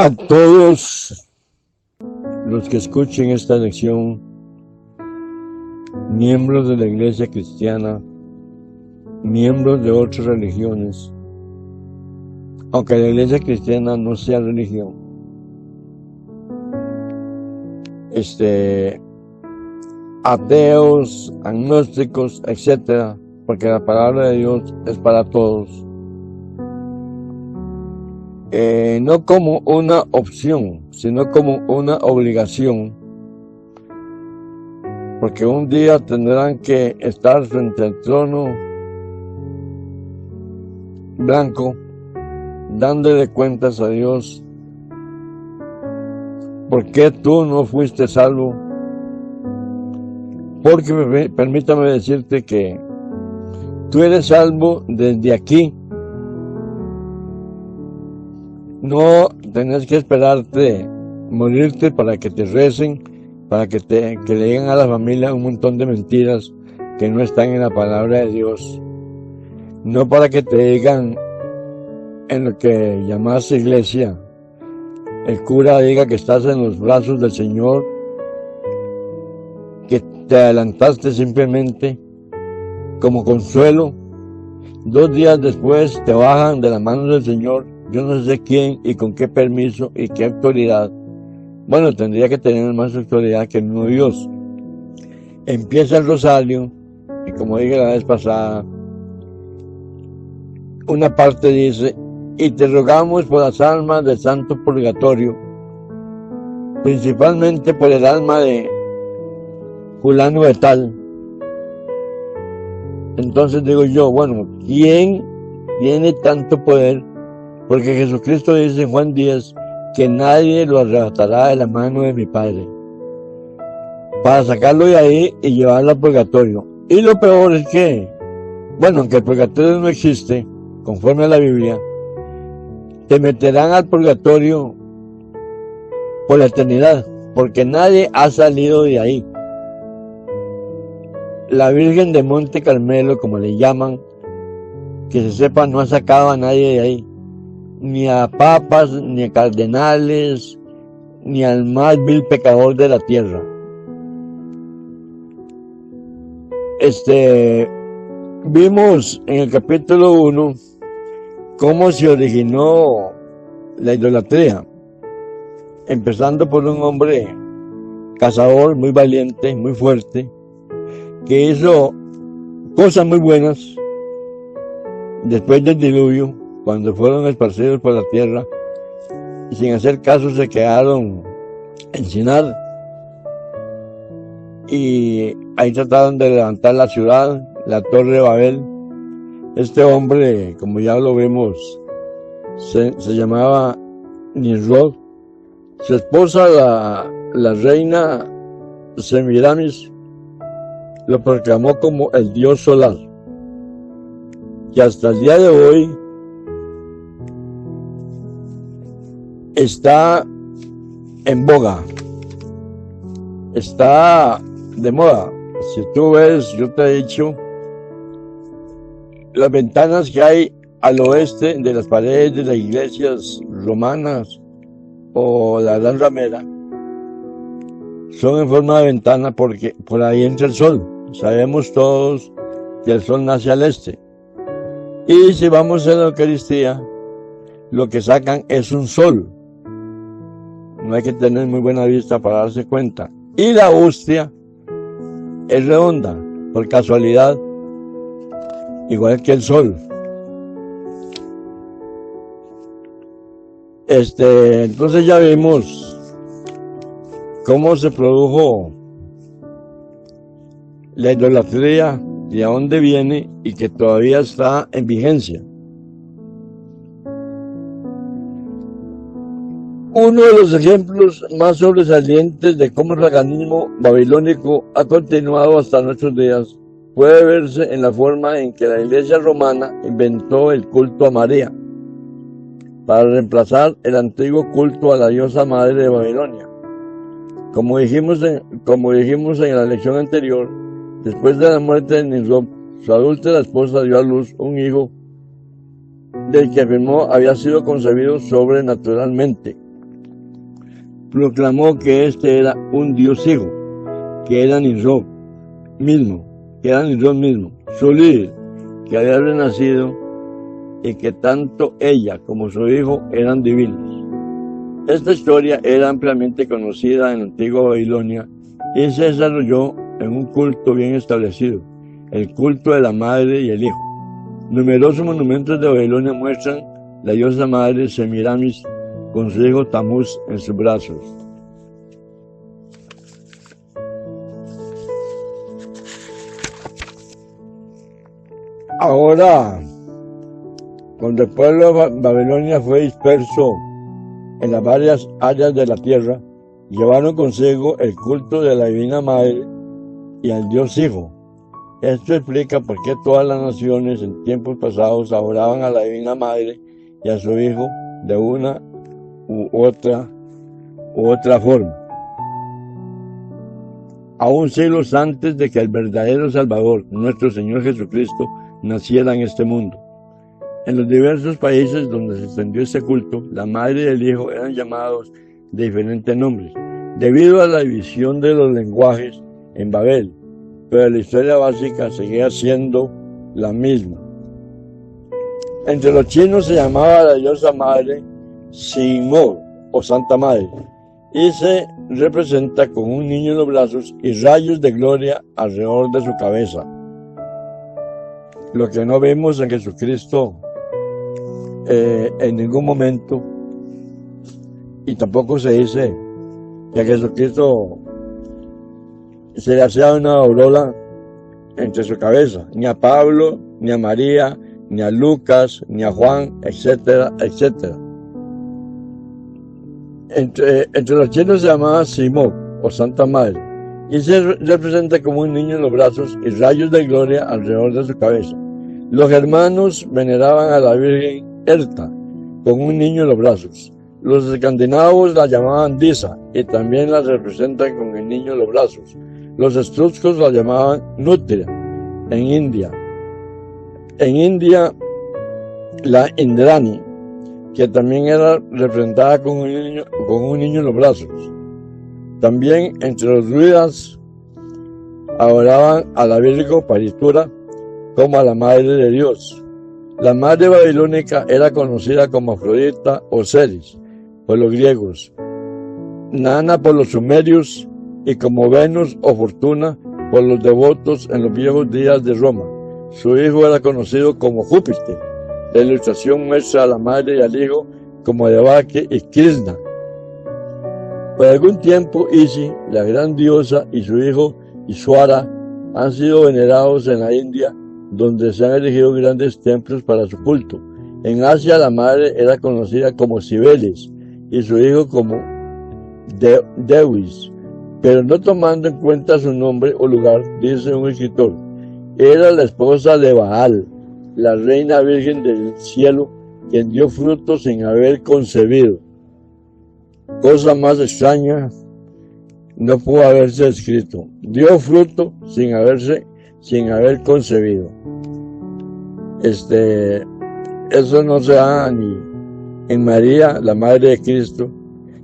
A todos los que escuchen esta lección, miembros de la Iglesia Cristiana, miembros de otras religiones, aunque la Iglesia Cristiana no sea religión, ateos, agnósticos, etcétera, porque la palabra de Dios es para todos. No como una opción, sino como una obligación, porque un día tendrán que estar frente al trono blanco, dándole cuentas a Dios. ¿Por qué tú no fuiste salvo? Porque permítame decirte que tú eres salvo desde aquí. No tenés que esperarte morirte para que te recen, para que le digan a la familia un montón de mentiras que no están en la palabra de Dios. No para que te digan en lo que llamas iglesia, el cura diga que estás en los brazos del Señor, que te adelantaste simplemente como consuelo. 2 días después te bajan de la mano del Señor. Yo no sé quién y con qué permiso y qué autoridad. Bueno, tendría que tener más autoridad que el mismo Dios. Empieza el rosario y, como dije la vez pasada, una parte dice: y te rogamos por las almas del santo purgatorio, principalmente por el alma de fulano de tal. Entonces digo yo, bueno, ¿quién tiene tanto poder? Porque Jesucristo dice en Juan 10 que nadie lo arrebatará de la mano de mi Padre, para sacarlo de ahí y llevarlo al purgatorio. Y lo peor es que, bueno, aunque el purgatorio no existe, conforme a la Biblia, te meterán al purgatorio por la eternidad, porque nadie ha salido de ahí. La Virgen de Monte Carmelo, como le llaman, que se sepa, no ha sacado a nadie de ahí. Ni a papas, ni a cardenales, ni al más vil pecador de la tierra. Vimos en el capítulo 1 cómo se originó la idolatría, empezando por un hombre cazador muy valiente, muy fuerte, que hizo cosas muy buenas después del diluvio, cuando fueron esparcidos por la tierra y sin hacer caso se quedaron en Sinar, y ahí trataron de levantar la ciudad, la Torre de Babel. Este hombre, como ya lo vemos, se llamaba Nimrod. Su esposa, la reina Semiramis, lo proclamó como el dios solar, que hasta el día de hoy está en boga, está de moda. Si tú ves, yo te he dicho, las ventanas que hay al oeste de las paredes de las iglesias romanas o la Gran Ramera son en forma de ventana, porque por ahí entra el sol. Sabemos todos que el sol nace al este. Y si vamos a la Eucaristía, lo que sacan es un sol. No hay que tener muy buena vista para darse cuenta. Y la hostia es redonda, por casualidad, igual que el sol. Entonces ya vimos cómo se produjo la idolatría, de dónde viene y que todavía está en vigencia. Uno de los ejemplos más sobresalientes de cómo el paganismo babilónico ha continuado hasta nuestros días puede verse en la forma en que la Iglesia romana inventó el culto a María para reemplazar el antiguo culto a la diosa madre de Babilonia. Como dijimos en la lección anterior, después de la muerte de Nimrod, su adúltera esposa dio a luz un hijo del que afirmó había sido concebido sobrenaturalmente. proclamó que este era un Dios hijo, que era Nimrod mismo, su líder, que había renacido y que tanto ella como su hijo eran divinos. Esta historia era ampliamente conocida en la antigua Babilonia y se desarrolló en un culto bien establecido, el culto de la madre y el hijo. Numerosos monumentos de Babilonia muestran la diosa madre Semiramis con su hijo Tamuz en sus brazos. Ahora, cuando el pueblo de Babilonia fue disperso en las varias áreas de la tierra, llevaron consigo el culto de la Divina Madre y al Dios Hijo. Esto explica por qué todas las naciones en tiempos pasados adoraban a la Divina Madre y a su Hijo de una u otra forma. Aún siglos antes de que el verdadero Salvador, nuestro Señor Jesucristo, naciera en este mundo. En los diversos países donde se extendió este culto, la madre y el hijo eran llamados de diferentes nombres, debido a la división de los lenguajes en Babel, pero la historia básica seguía siendo la misma. Entre los chinos se llamaba a la diosa madre Simo o Santa Madre, y se representa con un niño en los brazos y rayos de gloria alrededor de su cabeza. Lo que no vemos en Jesucristo en ningún momento, y tampoco se dice que a Jesucristo se le hacía una aurora entre su cabeza, ni a Pablo, ni a María, ni a Lucas, ni a Juan, etcétera, etcétera. Entre los chinos se llamaba Simón o Santa Madre, y se representa como un niño en los brazos y rayos de gloria alrededor de su cabeza. Los germanos veneraban a la Virgen Erta con un niño en los brazos. Los escandinavos la llamaban Disa y también la representan con el niño en los brazos. Los etruscos la llamaban Nutria en India. En India, la Indrani, que también era representada con un niño en los brazos. También entre los druidas adoraban a la Virgen Paritura como a la Madre de Dios. La madre babilónica era conocida como Afrodita o Ceres por los griegos, Nana por los sumerios y como Venus o Fortuna por los devotos en los viejos días de Roma. Su hijo era conocido como Júpiter. La ilustración muestra a la madre y al hijo como Devaki y Krishna. Por algún tiempo Isis, la gran diosa, y su hijo Ishwara han sido venerados en la India, donde se han erigido grandes templos para su culto. En Asia la madre era conocida como Cibeles y su hijo como Dewis, pero no tomando en cuenta su nombre o lugar, dice un escritor. Era la esposa de Baal, la reina virgen del cielo, quien dio fruto sin haber concebido. Cosa más extraña no pudo haberse escrito. Dio fruto sin haber concebido. Eso no se da ni en María, la Madre de Cristo,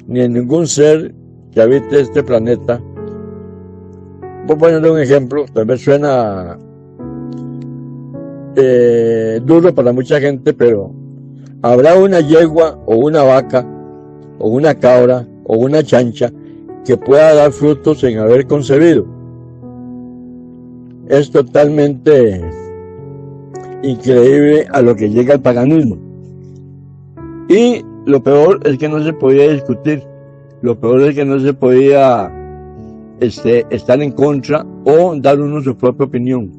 ni en ningún ser que habite este planeta. Voy a ponerle un ejemplo, tal vez suena duro para mucha gente, pero habrá una yegua o una vaca o una cabra o una chancha que pueda dar frutos sin haber concebido. Es totalmente increíble a lo que llega el paganismo. Y lo peor es que no se podía discutir, lo peor es que no se podía estar en contra o dar uno su propia opinión.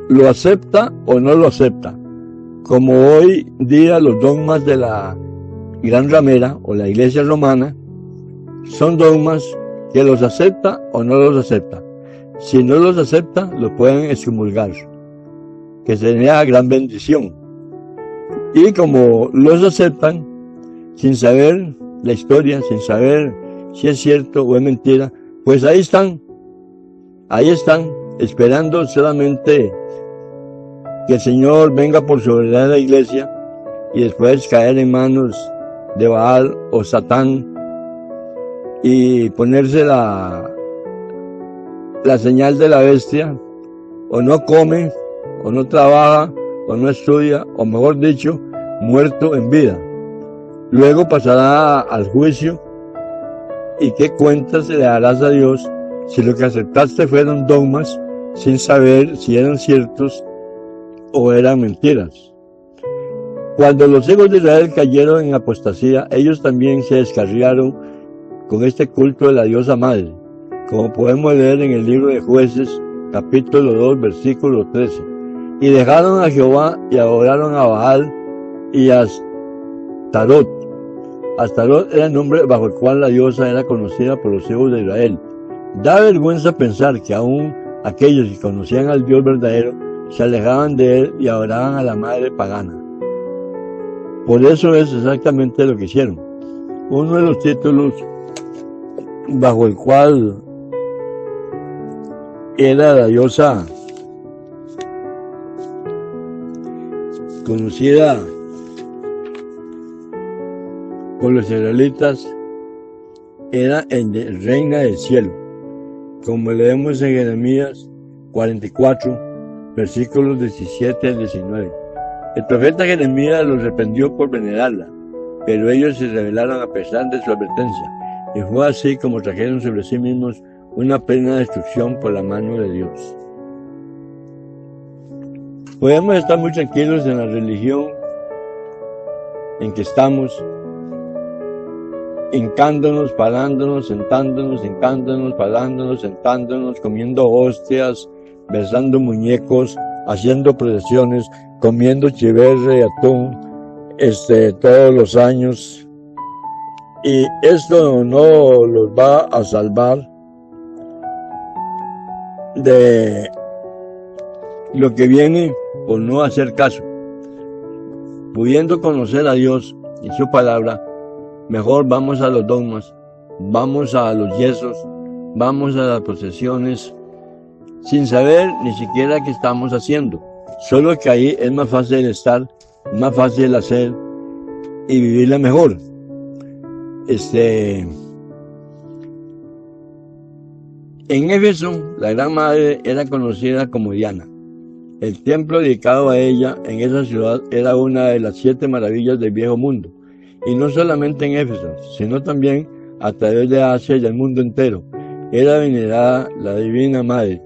¿Lo acepta o no lo acepta? Como hoy día los dogmas de la Gran Ramera o la Iglesia Romana son dogmas que los acepta o no los acepta. Si no los acepta, los pueden excomulgar, que sería gran bendición. Y como los aceptan, sin saber la historia, sin saber si es cierto o es mentira, pues ahí están, esperando solamente que el Señor venga por sobre la iglesia y después caer en manos de Baal o Satán y ponerse la señal de la bestia, o no come, o no trabaja, o no estudia, o mejor dicho, muerto en vida. Luego pasará al juicio, y qué cuentas le darás a Dios si lo que aceptaste fueron dogmas sin saber si eran ciertos o eran mentiras. Cuando los hijos de Israel cayeron en apostasía, ellos también se descarriaron con este culto de la diosa madre, como podemos leer en el libro de Jueces, capítulo 2, versículo 13. Y dejaron a Jehová y adoraron a Baal y a Astarot. Astarot era el nombre bajo el cual la diosa era conocida por los hijos de Israel. Da vergüenza pensar que aún aquellos que conocían al Dios verdadero se alejaban de él y adoraban a la madre pagana. Por eso es exactamente lo que hicieron. Uno de los títulos bajo el cual era la diosa conocida por los israelitas era el de Reina del Cielo, como leemos en Jeremías 44, versículos 17 al 19. El profeta Jeremías los reprendió por venerarla, pero ellos se rebelaron a pesar de su advertencia, y fue así como trajeron sobre sí mismos una plena destrucción por la mano de Dios. Podemos estar muy tranquilos en la religión en que estamos, hincándonos, parándonos, sentándonos, hincándonos, parándonos, sentándonos, comiendo hostias, besando muñecos, haciendo procesiones, comiendo chiverre y atún, todos los años. Y esto no los va a salvar de lo que viene por no hacer caso. Pudiendo conocer a Dios y su palabra, mejor vamos a los dogmas, vamos a los yesos, vamos a las procesiones, sin saber ni siquiera qué estamos haciendo. Solo que ahí es más fácil estar, más fácil hacer y vivirla mejor. En Éfeso, la Gran Madre era conocida como Diana. El templo dedicado a ella en esa ciudad era una de las 7 maravillas del viejo mundo. Y no solamente en Éfeso, sino también a través de Asia y el mundo entero. Era venerada la Divina Madre.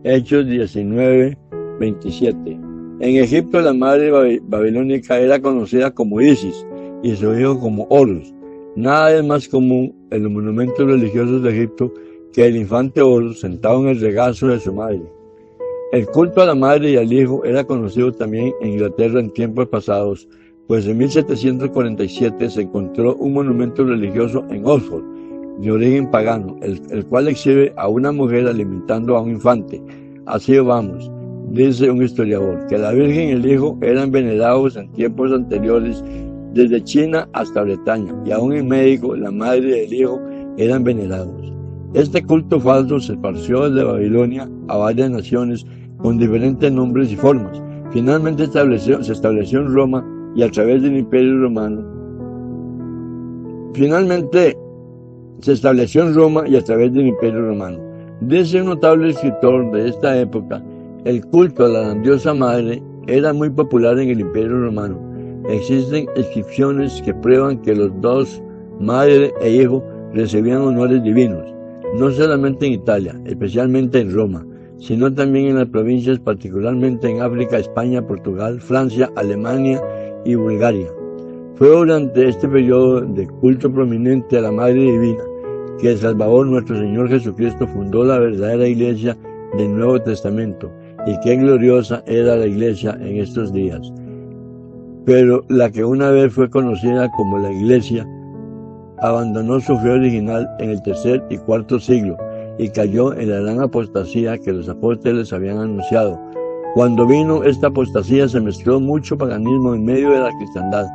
Hechos 19, 27. En Egipto la madre babilónica era conocida como Isis y su hijo como Horus. Nada es más común en los monumentos religiosos de Egipto que el infante Horus sentado en el regazo de su madre. El culto a la madre y al hijo era conocido también en Inglaterra en tiempos pasados, pues en 1747 se encontró un monumento religioso en Oxford, de origen pagano, el cual exhibe a una mujer alimentando a un infante. Así vamos, dice un historiador, que la Virgen y el Hijo eran venerados en tiempos anteriores desde China hasta Bretaña, y aún en México la madre y el hijo eran venerados. Este culto falso se esparció desde Babilonia a varias naciones con diferentes nombres y formas. Finalmente se estableció en Roma y a través del Imperio Romano. Dice un notable escritor de esta época, el culto a la diosa madre era muy popular en el Imperio Romano. Existen inscripciones que prueban que los dos, madre e hijo, recibían honores divinos, no solamente en Italia, especialmente en Roma, sino también en las provincias, particularmente en África, España, Portugal, Francia, Alemania y Bulgaria. Fue durante este periodo de culto prominente a la Madre Divina que el Salvador, nuestro Señor Jesucristo, fundó la verdadera Iglesia del Nuevo Testamento, y qué gloriosa era la Iglesia en estos días. Pero la que una vez fue conocida como la Iglesia, abandonó su fe original en el tercer y cuarto siglo y cayó en la gran apostasía que los apóstoles habían anunciado. Cuando vino esta apostasía se mezcló mucho paganismo en medio de la cristiandad.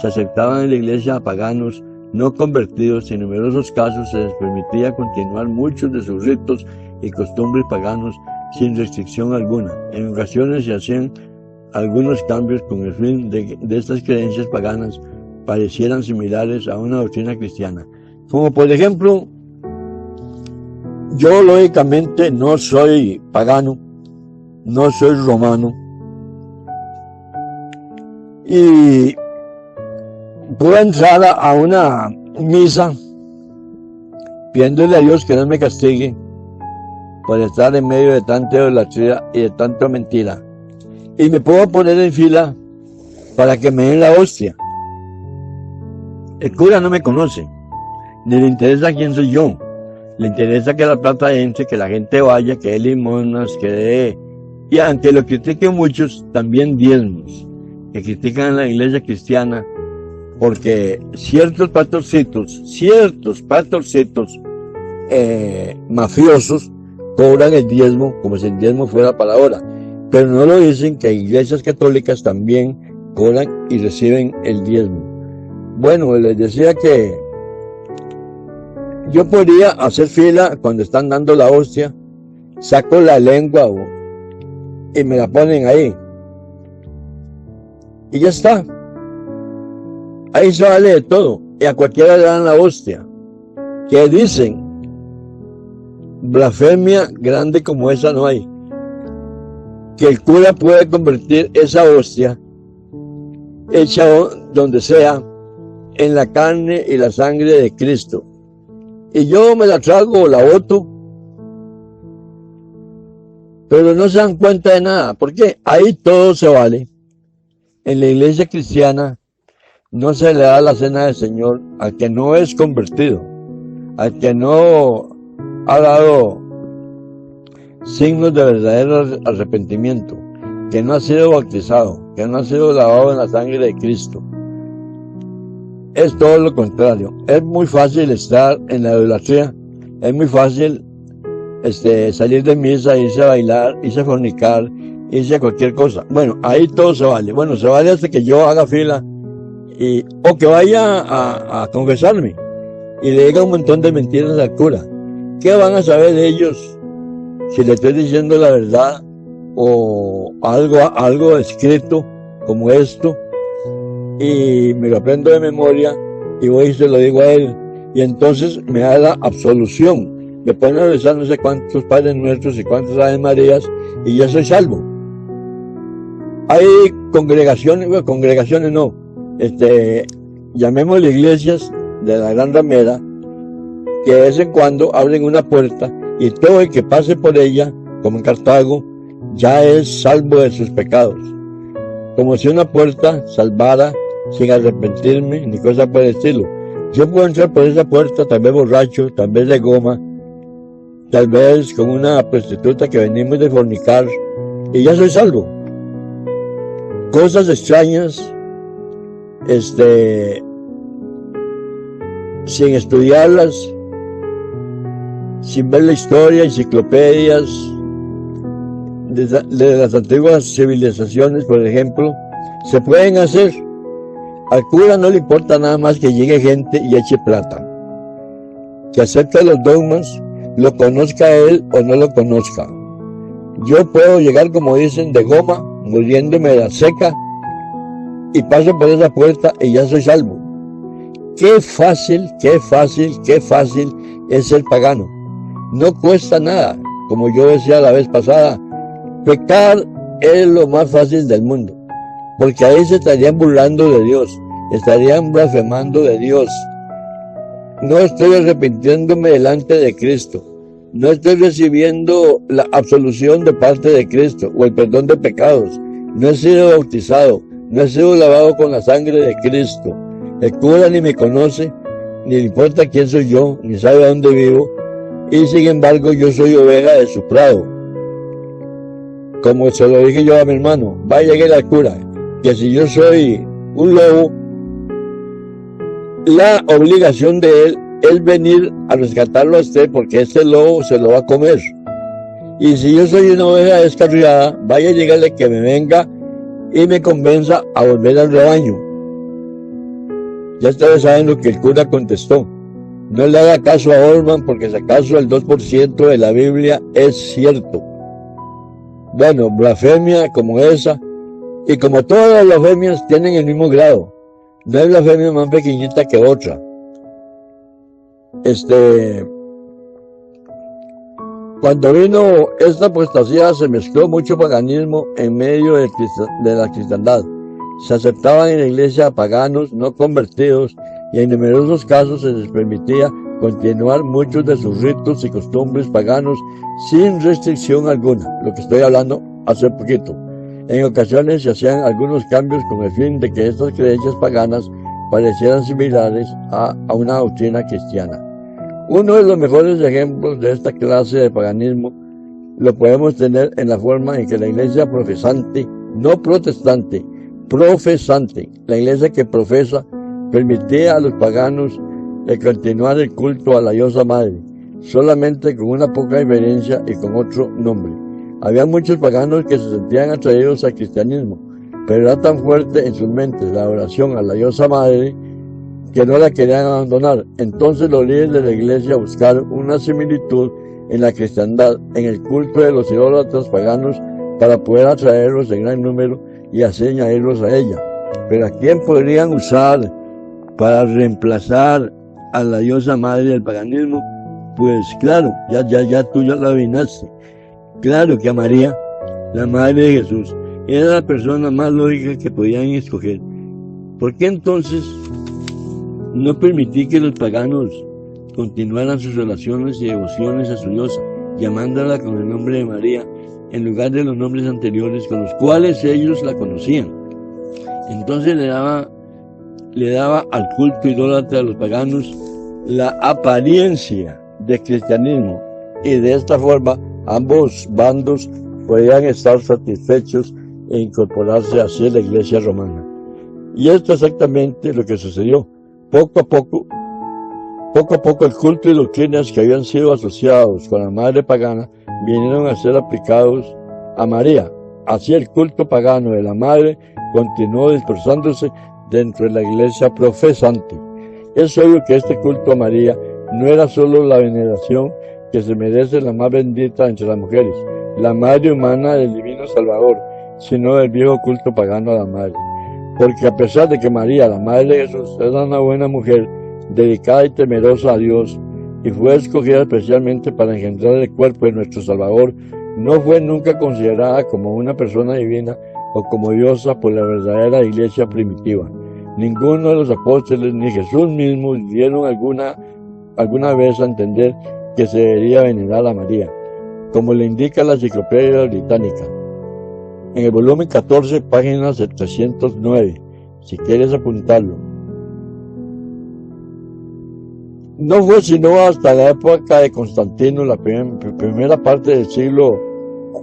Se aceptaban en la iglesia a paganos no convertidos y en numerosos casos se les permitía continuar muchos de sus ritos y costumbres paganos sin restricción alguna. En ocasiones se hacían algunos cambios con el fin de estas creencias paganas parecieran similares a una doctrina cristiana, como por ejemplo Yo lógicamente no soy pagano, no soy romano, y puedo entrar a una misa pidiéndole a Dios que no me castigue por estar en medio de tanta idolatría y de tanta mentira, y me puedo poner en fila para que me den la hostia. El cura no me conoce, ni le interesa quién soy yo. Le interesa que la plata entre, que la gente vaya, que dé limonas, que dé... Y aunque lo critiquen muchos, también diezmos, que critican a la iglesia cristiana, porque ciertos pastorcitos mafiosos cobran el diezmo como si el diezmo fuera para ahora. Pero no lo dicen, que iglesias católicas también cobran y reciben el diezmo. Bueno, les decía que yo podría hacer fila cuando están dando la hostia, saco la lengua y me la ponen ahí. Y ya está. Ahí se vale de todo. Y a cualquiera le dan la hostia. ¿Qué dicen? Blasfemia grande como esa no hay. Que el cura puede convertir esa hostia, hecha donde sea, en la carne y la sangre de Cristo. Y yo me la trago o la boto, pero no se dan cuenta de nada, porque ahí todo se vale. En la iglesia cristiana no se le da la cena del Señor al que no es convertido, al que no ha dado signos de verdadero arrepentimiento, que no ha sido bautizado, que no ha sido lavado en la sangre de Cristo. Es todo lo contrario. Es muy fácil estar en la idolatría, es muy fácil salir de misa, irse a bailar, irse a fornicar, irse a cualquier cosa. Bueno, ahí todo se vale. Bueno, se vale hasta que yo haga fila o que vaya a confesarme y le diga un montón de mentiras al cura. ¿Qué van a saber ellos si le estoy diciendo la verdad o algo escrito como esto? Y me lo aprendo de memoria y voy y se lo digo a él, y entonces me da la absolución, me pone a rezar no sé cuántos Padres Nuestros y cuántas Aves Marías y ya soy salvo. Hay congregaciones no, llamémosle iglesias de la Gran Ramera, que de vez en cuando abren una puerta y todo el que pase por ella, como en Cartago, ya es salvo de sus pecados, como si una puerta salvara sin arrepentirme ni cosa por el estilo. Yo puedo entrar por esa puerta, tal vez borracho, tal vez de goma, tal vez con una prostituta que venimos de fornicar, y ya soy salvo. Cosas extrañas, sin estudiarlas, sin ver la historia, enciclopedias de las antiguas civilizaciones, por ejemplo, se pueden hacer. Al cura no le importa nada más que llegue gente y eche plata, que acepte los dogmas, lo conozca él o no lo conozca. Yo puedo llegar, como dicen, de goma, muriéndome de la seca, y paso por esa puerta y ya soy salvo. Qué fácil es ser pagano. No cuesta nada, como yo decía la vez pasada. Pecar es lo más fácil del mundo, porque ahí se estarían burlando de Dios, estarían blasfemando de Dios. No estoy arrepintiéndome delante de Cristo, no estoy recibiendo la absolución de parte de Cristo o el perdón de pecados, no he sido bautizado, no he sido lavado con la sangre de Cristo. El cura ni me conoce, ni le importa quién soy yo, ni sabe dónde vivo, y sin embargo yo soy oveja de su prado. Como se lo dije yo a mi hermano, vaya que al cura, que si yo soy un lobo, la obligación de él es venir a rescatarlo a usted, porque este lobo se lo va a comer. Y si yo soy una oveja descarriada, vaya a llegarle que me venga y me convenza a volver al rebaño. Ya ustedes saben lo que el cura contestó. No le haga caso a Orban, porque si acaso el 2% de la Biblia es cierto. Bueno, blasfemia como esa, y como todas las blasfemias tienen el mismo grado. No hay blasfemia más pequeñita que otra. Cuando vino esta apostasía se mezcló mucho paganismo en medio de la cristiandad. Se aceptaban en la iglesia paganos no convertidos y en numerosos casos se les permitía continuar muchos de sus ritos y costumbres paganos sin restricción alguna, lo que estoy hablando hace poquito. En ocasiones se hacían algunos cambios con el fin de que estas creencias paganas parecieran similares a una doctrina cristiana. Uno de los mejores ejemplos de esta clase de paganismo lo podemos tener en la forma en que la iglesia profesante, no protestante, profesante, la iglesia que profesa, permitía a los paganos continuar el culto a la diosa madre, solamente con una poca diferencia y con otro nombre. Había muchos paganos que se sentían atraídos al cristianismo, pero era tan fuerte en sus mentes la adoración a la diosa madre que no la querían abandonar. Entonces los líderes de la iglesia buscaron una similitud en la cristiandad, en el culto de los idólatras paganos, para poder atraerlos en gran número y así añadirlos a ella. Pero ¿a quién podrían usar para reemplazar a la diosa madre del paganismo? Pues claro, tú ya la adivinaste. Claro que a María, la madre de Jesús, era la persona más lógica que podían escoger. ¿Por qué entonces no permití que los paganos continuaran sus oraciones y devociones a su diosa, llamándola con el nombre de María, en lugar de los nombres anteriores con los cuales ellos la conocían? Entonces le daba al culto idólatra de los paganos la apariencia de cristianismo, y de esta forma ambos bandos podían estar satisfechos e incorporarse hacia la iglesia romana. Y esto es exactamente lo que sucedió. Poco a poco el culto y doctrinas que habían sido asociados con la madre pagana vinieron a ser aplicados a María. Así el culto pagano de la madre continuó dispersándose dentro de la iglesia profesante. Es obvio que este culto a María no era solo la veneración que se merece la más bendita entre las mujeres, la madre humana del divino Salvador, sino del viejo culto pagano a la madre. Porque a pesar de que María, la madre de Jesús, era una buena mujer, dedicada y temerosa a Dios, y fue escogida especialmente para engendrar el cuerpo de nuestro Salvador, no fue nunca considerada como una persona divina o como diosa por la verdadera iglesia primitiva. Ninguno de los apóstoles ni Jesús mismo dieron alguna vez a entender que se debería venerar a María, como le indica la Enciclopedia Británica. En el volumen 14, página 709, si quieres apuntarlo. No fue sino hasta la época de Constantino, la primera parte del siglo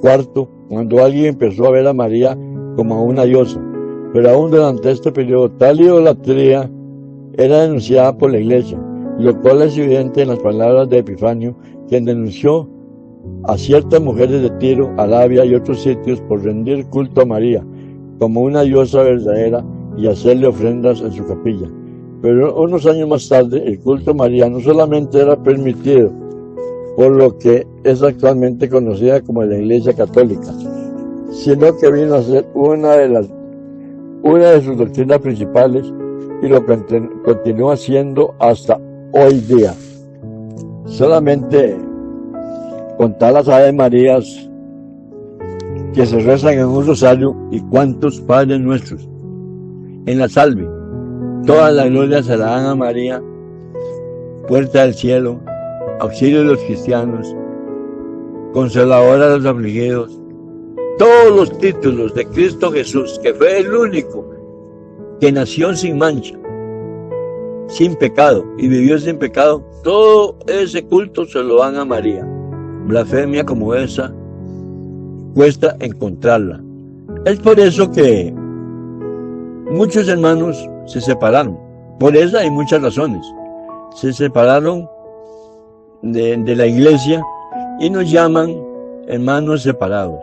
IV, cuando alguien empezó a ver a María como a una diosa. Pero aún durante este periodo, tal idolatría era denunciada por la iglesia, lo cual es evidente en las palabras de Epifanio, quien denunció a ciertas mujeres de Tiro, Arabia y otros sitios por rendir culto a María como una diosa verdadera y hacerle ofrendas en su capilla. Pero unos años más tarde, el culto a María no solamente era permitido por lo que es actualmente conocida como la Iglesia Católica, sino que vino a ser una de sus doctrinas principales, y lo continúa siendo hasta hoy día. Solamente contar las Aves Marías que se rezan en un rosario y cuántos Padres Nuestros en la salve. Toda la gloria se la dan a María, puerta del cielo, auxilio de los cristianos, consoladora de los afligidos. Todos los títulos de Cristo Jesús, que fue el único que nació sin mancha, sin pecado y vivió sin pecado, todo ese culto se lo dan a María. Blasfemia como esa cuesta encontrarla. Es por eso que muchos hermanos se separaron. Por esa hay muchas razones. Se separaron de la iglesia y nos llaman hermanos separados.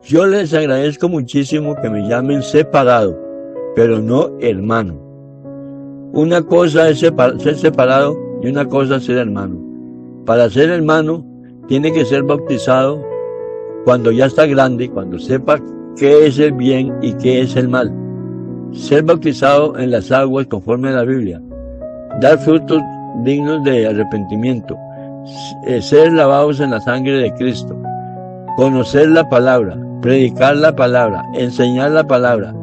Yo les agradezco muchísimo que me llamen separado, pero no hermano. Una cosa es ser separado y una cosa es ser hermano. Para ser hermano tiene que ser bautizado cuando ya está grande, cuando sepa qué es el bien y qué es el mal. Ser bautizado en las aguas conforme a la Biblia. Dar frutos dignos de arrepentimiento. ser lavados en la sangre de Cristo, conocer la palabra, predicar la palabra, enseñar la palabra,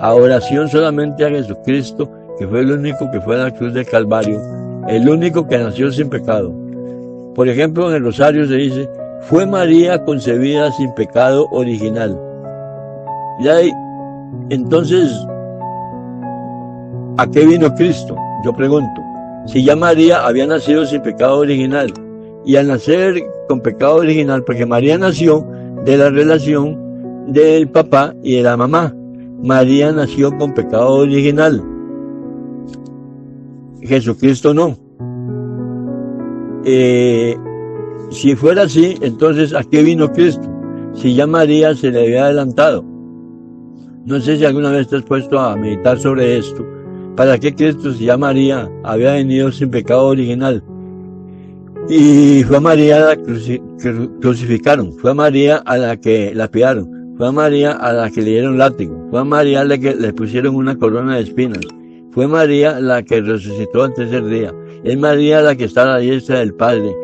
adoración solamente a Jesucristo, que fue el único que fue a la cruz del Calvario, el único que nació sin pecado. Por ejemplo, en el Rosario se dice, fue María concebida sin pecado original. Y ahí, entonces, ¿a qué vino Cristo? Yo pregunto. Si ya María había nacido sin pecado original, y al nacer con pecado original, porque María nació de la relación del papá y de la mamá, María nació con pecado original, Jesucristo no. Si fuera así, entonces ¿a qué vino Cristo? Si ya María se le había adelantado. No sé si alguna vez te has puesto a meditar sobre esto. ¿Para qué Cristo, si ya María había venido sin pecado original? Y fue a María a la que crucificaron, fue a María a la que lapidaron, fue a María a la que le dieron látigo, fue a María a la que le pusieron una corona de espinas, fue María la que resucitó al tercer día, es María la que está a la diestra del Padre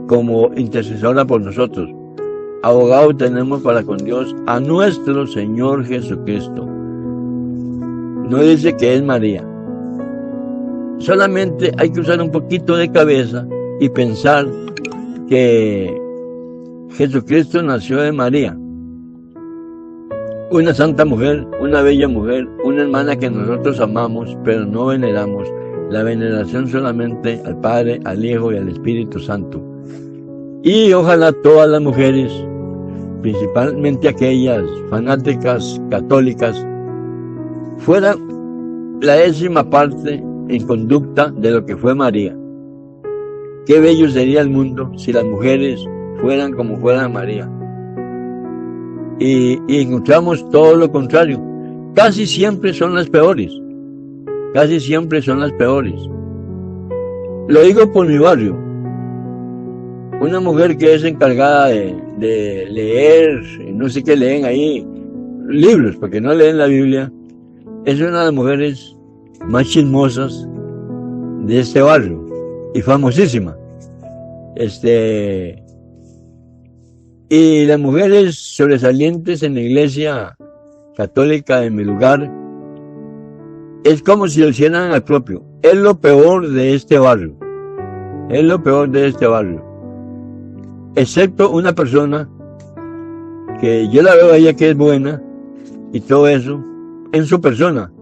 como intercesora por nosotros. Abogado tenemos para con Dios a nuestro Señor Jesucristo. No dice que es María. Solamente hay que usar un poquito de cabeza y pensar que Jesucristo nació de María, una santa mujer, una bella mujer, una hermana que nosotros amamos, pero no veneramos. La veneración solamente al Padre, al Hijo y al Espíritu Santo. Y ojalá todas las mujeres, principalmente aquellas fanáticas católicas, fueran la 10ª parte en conducta de lo que fue María. Qué bello sería el mundo si las mujeres fueran como fuera María. Y encontramos todo lo contrario. Casi siempre son las peores. Casi siempre son las peores. Lo digo por mi barrio. Una mujer que es encargada de leer, no sé qué leen ahí, libros, porque no leen la Biblia, es una de las mujeres más chismosas de este barrio y famosísima. Y las mujeres sobresalientes en la iglesia católica de mi lugar, es como si lo hicieran al propio. Es lo peor de este barrio. Es lo peor de este barrio. Excepto una persona que yo la veo a ella que es buena y todo eso en su persona,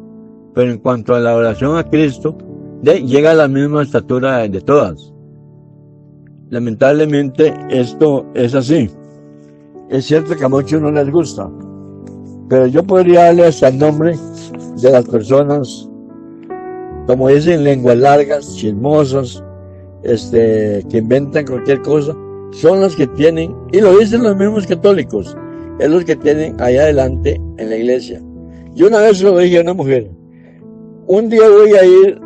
pero en cuanto a la oración a Cristo, llega a la misma estatura de todas. Lamentablemente esto es así. Es cierto que a muchos no les gusta, pero yo podría darle hasta el nombre de las personas, como dicen, lenguas largas, chismosas, que inventan cualquier cosa. Son los que tienen, y lo dicen los mismos católicos, es los que tienen allá adelante en la iglesia. Yo una vez lo dije a una mujer, un día voy a ir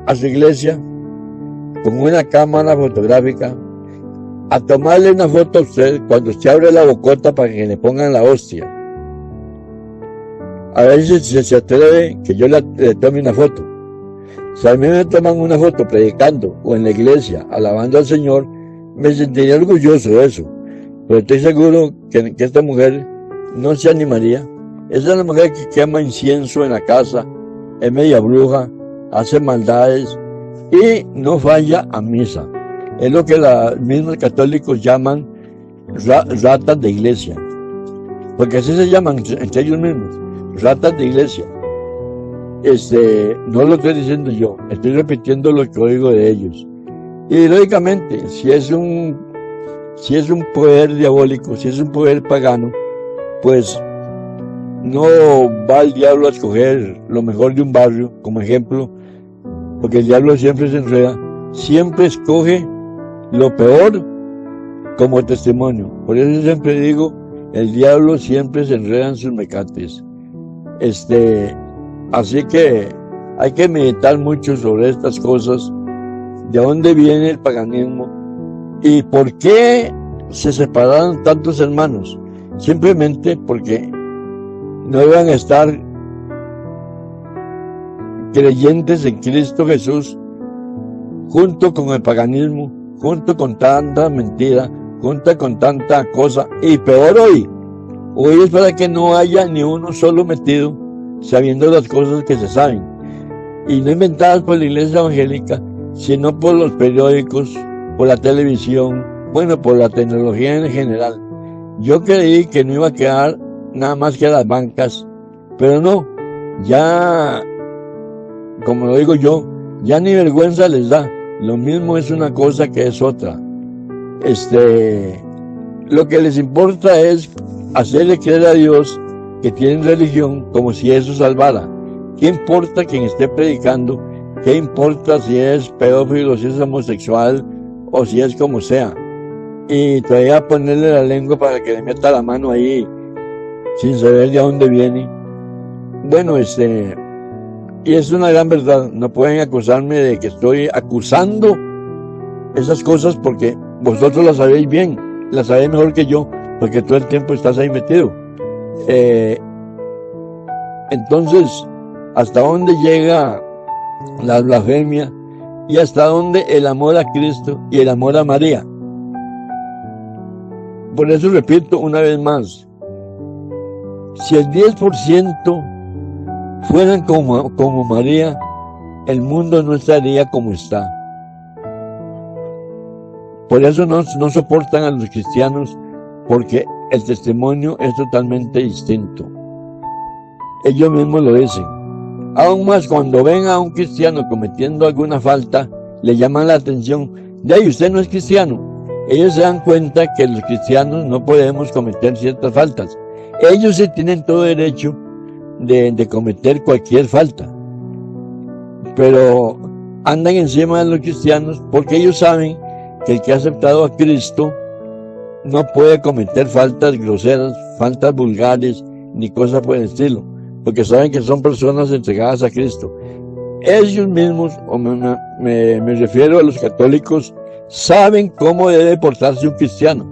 a su iglesia con una cámara fotográfica a tomarle una foto a usted cuando usted abre la bocota para que le pongan la hostia. A ver si se atreve que yo le tome una foto. Si a mí me toman una foto predicando o en la iglesia alabando al Señor, me sentiría orgulloso de eso, pero estoy seguro que esta mujer no se animaría. Esa es la mujer que quema incienso en la casa, es media bruja, hace maldades y no falla a misa. Es lo que los mismos católicos llaman ratas de iglesia, porque así se llaman entre ellos mismos, ratas de iglesia. No lo estoy diciendo yo, estoy repitiendo lo que oigo de ellos. Y lógicamente, si es un poder diabólico, si es un poder pagano, pues no va el diablo a escoger lo mejor de un barrio como ejemplo, porque el diablo siempre se enreda, siempre escoge lo peor como testimonio. Por eso siempre digo, el diablo siempre se enreda en sus mecates. Así que hay que meditar mucho sobre estas cosas. ¿De dónde viene el paganismo? ¿Y por qué se separaron tantos hermanos? Simplemente porque no iban a estar creyentes en Cristo Jesús junto con el paganismo, junto con tanta mentira, junto con tanta cosa, y peor hoy es para que no haya ni uno solo metido, sabiendo las cosas que se saben, y no inventadas por la iglesia evangélica, sino por los periódicos, por la televisión, bueno, por la tecnología en general. Yo creí que no iba a quedar nada más que las bancas, pero no, ya, como lo digo yo, ya ni vergüenza les da. Lo mismo es una cosa que es otra. Lo que les importa es hacerle creer a Dios que tienen religión como si eso salvara. ¿Qué importa quien esté predicando? ¿Qué importa si es pedófilo, si es homosexual o si es como sea? Y todavía ponerle la lengua para que le meta la mano ahí sin saber de dónde viene. Bueno, y es una gran verdad. No pueden acusarme de que estoy acusando esas cosas porque vosotros las sabéis bien, las sabéis mejor que yo, porque todo el tiempo estás ahí metido. Entonces, ¿hasta dónde llega la blasfemia? Y hasta dónde el amor a Cristo y el amor a María. Por eso repito una vez más, si el 10% fueran como María, el mundo no estaría como está. Por eso no soportan a los cristianos, porque el testimonio es totalmente distinto. Ellos mismos lo dicen. Aún más cuando ven a un cristiano cometiendo alguna falta, le llaman la atención. De ahí usted no es cristiano. Ellos se dan cuenta que los cristianos no podemos cometer ciertas faltas. Ellos sí tienen todo derecho de cometer cualquier falta. Pero andan encima de los cristianos porque ellos saben que el que ha aceptado a Cristo no puede cometer faltas groseras, faltas vulgares, ni cosas por el estilo, porque saben que son personas entregadas a Cristo. Ellos mismos, me refiero a los católicos, saben cómo debe portarse un cristiano,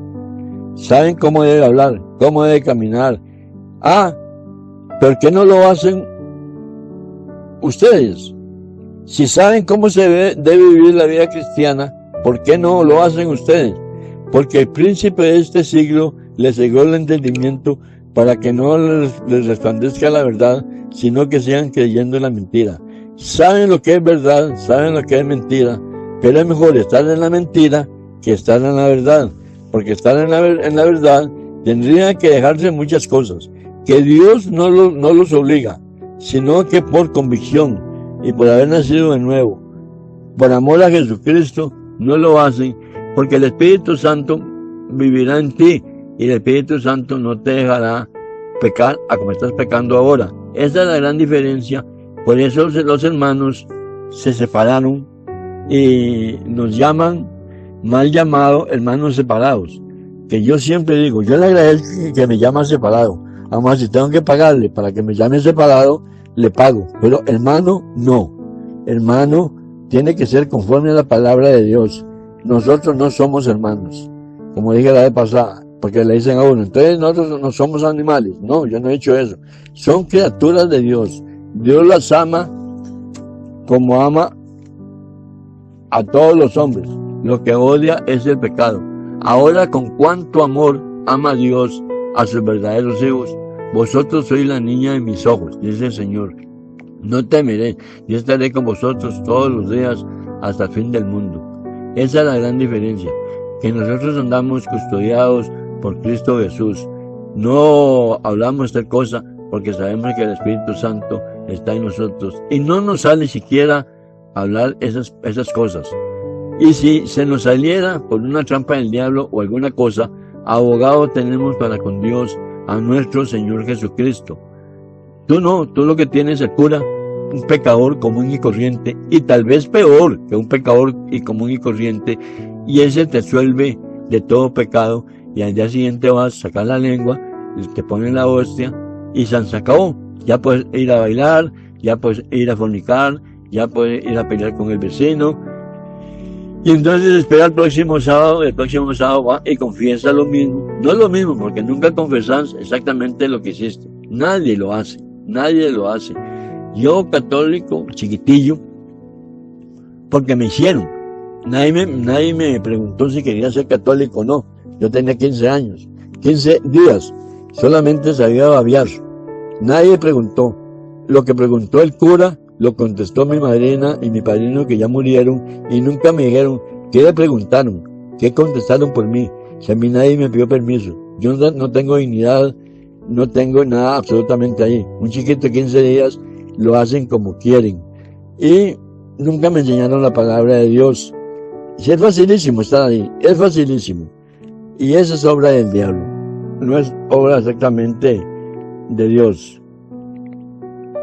saben cómo debe hablar, cómo debe caminar. ¿Por qué no lo hacen ustedes? Si saben cómo se debe vivir la vida cristiana, ¿por qué no lo hacen ustedes? Porque el príncipe de este siglo les cegó el entendimiento para que no les resplandezca la verdad, sino que sigan creyendo en la mentira. Saben lo que es verdad, saben lo que es mentira, pero es mejor estar en la mentira que estar en la verdad, porque estar en la verdad tendría que dejarse muchas cosas, que Dios no los obliga, sino que por convicción y por haber nacido de nuevo, por amor a Jesucristo, no lo hacen, porque el Espíritu Santo vivirá en ti y el Espíritu Santo no te dejará pecar a como estás pecando ahora. Esa es la gran diferencia. Por eso los hermanos se separaron y nos llaman mal llamados hermanos separados, que yo siempre digo, yo le agradezco que me llaman separado, además si tengo que pagarle para que me llame separado, le pago, pero hermano no, hermano tiene que ser conforme a la palabra de Dios. Nosotros no somos hermanos, como dije la vez pasada, porque le dicen a uno, entonces nosotros no somos animales. No, yo no he dicho eso. Son criaturas de Dios. Dios las ama como ama a todos los hombres. Lo que odia es el pecado. Ahora, con cuánto amor ama Dios a sus verdaderos hijos. Vosotros sois la niña de mis ojos, dice el Señor. No temeré, yo estaré con vosotros todos los días hasta el fin del mundo. Esa es la gran diferencia, que nosotros andamos custodiados por Cristo Jesús. No hablamos tal cosa porque sabemos que el Espíritu Santo está en nosotros y no nos sale siquiera hablar esas cosas. Y si se nos saliera por una trampa del diablo o alguna cosa, abogado tenemos para con Dios a nuestro Señor Jesucristo. Tú no, tú lo que tienes es cura, un pecador común y corriente, y tal vez peor que un pecador y común y corriente, y ese te suelve de todo pecado, y al día siguiente vas a sacar la lengua, te ponen la hostia, y se acabó. Ya puedes ir a bailar, ya puedes ir a fornicar, ya puedes ir a pelear con el vecino, y entonces espera el próximo sábado va y confiesa lo mismo. No es lo mismo, porque nunca confesas exactamente lo que hiciste. Nadie lo hace. Yo, católico, chiquitillo, porque me hicieron. Nadie me preguntó si quería ser católico o no. Yo tenía 15 años, 15 días, solamente sabía babear. Nadie preguntó. Lo que preguntó el cura, lo contestó mi madrina y mi padrino, que ya murieron, y nunca me dijeron qué le preguntaron, qué contestaron por mí. Si a mí nadie me pidió permiso. Yo no tengo dignidad, no tengo nada absolutamente ahí. Un chiquito de 15 días lo hacen como quieren. Y nunca me enseñaron la palabra de Dios. Si es facilísimo estar ahí, es facilísimo. Y esa es obra del diablo, no es obra exactamente de Dios.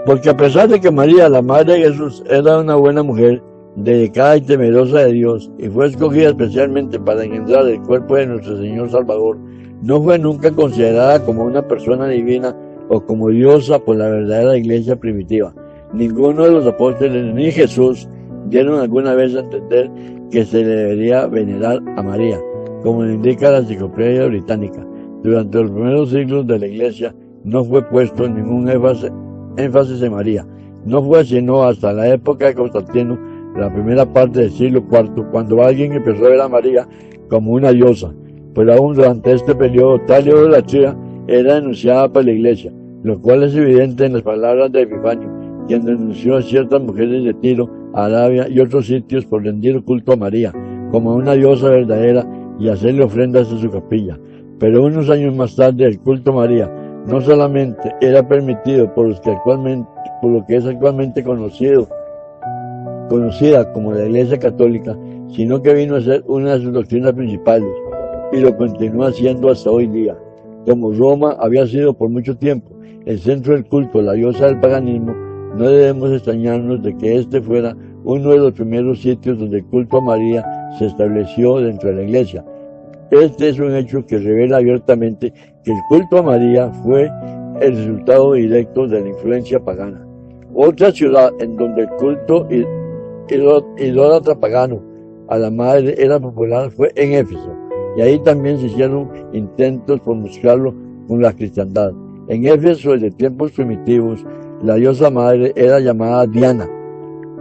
Porque a pesar de que María, la madre de Jesús, era una buena mujer, dedicada y temerosa de Dios, y fue escogida especialmente para engendrar el cuerpo de nuestro Señor Salvador, no fue nunca considerada como una persona divina o como diosa por la verdadera iglesia primitiva. Ninguno de los apóstoles ni Jesús dieron alguna vez a entender que se le debería venerar a María, como lo indica la Enciclopedia Británica. Durante los primeros siglos de la iglesia no fue puesto ningún énfasis en María. No fue sino hasta la época de Constantino, la primera parte del siglo IV, cuando alguien empezó a ver a María como una diosa. Pero aún durante este periodo, tal idolatría era denunciada por la iglesia, lo cual es evidente en las palabras de Epifanio, quien denunció a ciertas mujeres de Tiro, Arabia y otros sitios por rendir culto a María como a una diosa verdadera y hacerle ofrendas en su capilla. Pero unos años más tarde, el culto a María no solamente era permitido por lo que es actualmente conocida como la Iglesia Católica, sino que vino a ser una de sus doctrinas principales y lo continúa siendo hasta hoy día. Como Roma había sido por mucho tiempo el centro del culto, la diosa del paganismo, no debemos extrañarnos de que este fuera uno de los primeros sitios donde el culto a María se estableció dentro de la Iglesia. Este es un hecho que revela abiertamente que el culto a María fue el resultado directo de la influencia pagana. Otra ciudad en donde el culto idólatra pagano a la madre era popular fue en Éfeso, y ahí también se hicieron intentos por mezclarlo con la cristiandad. En Éfeso, desde tiempos primitivos, la diosa madre era llamada Diana.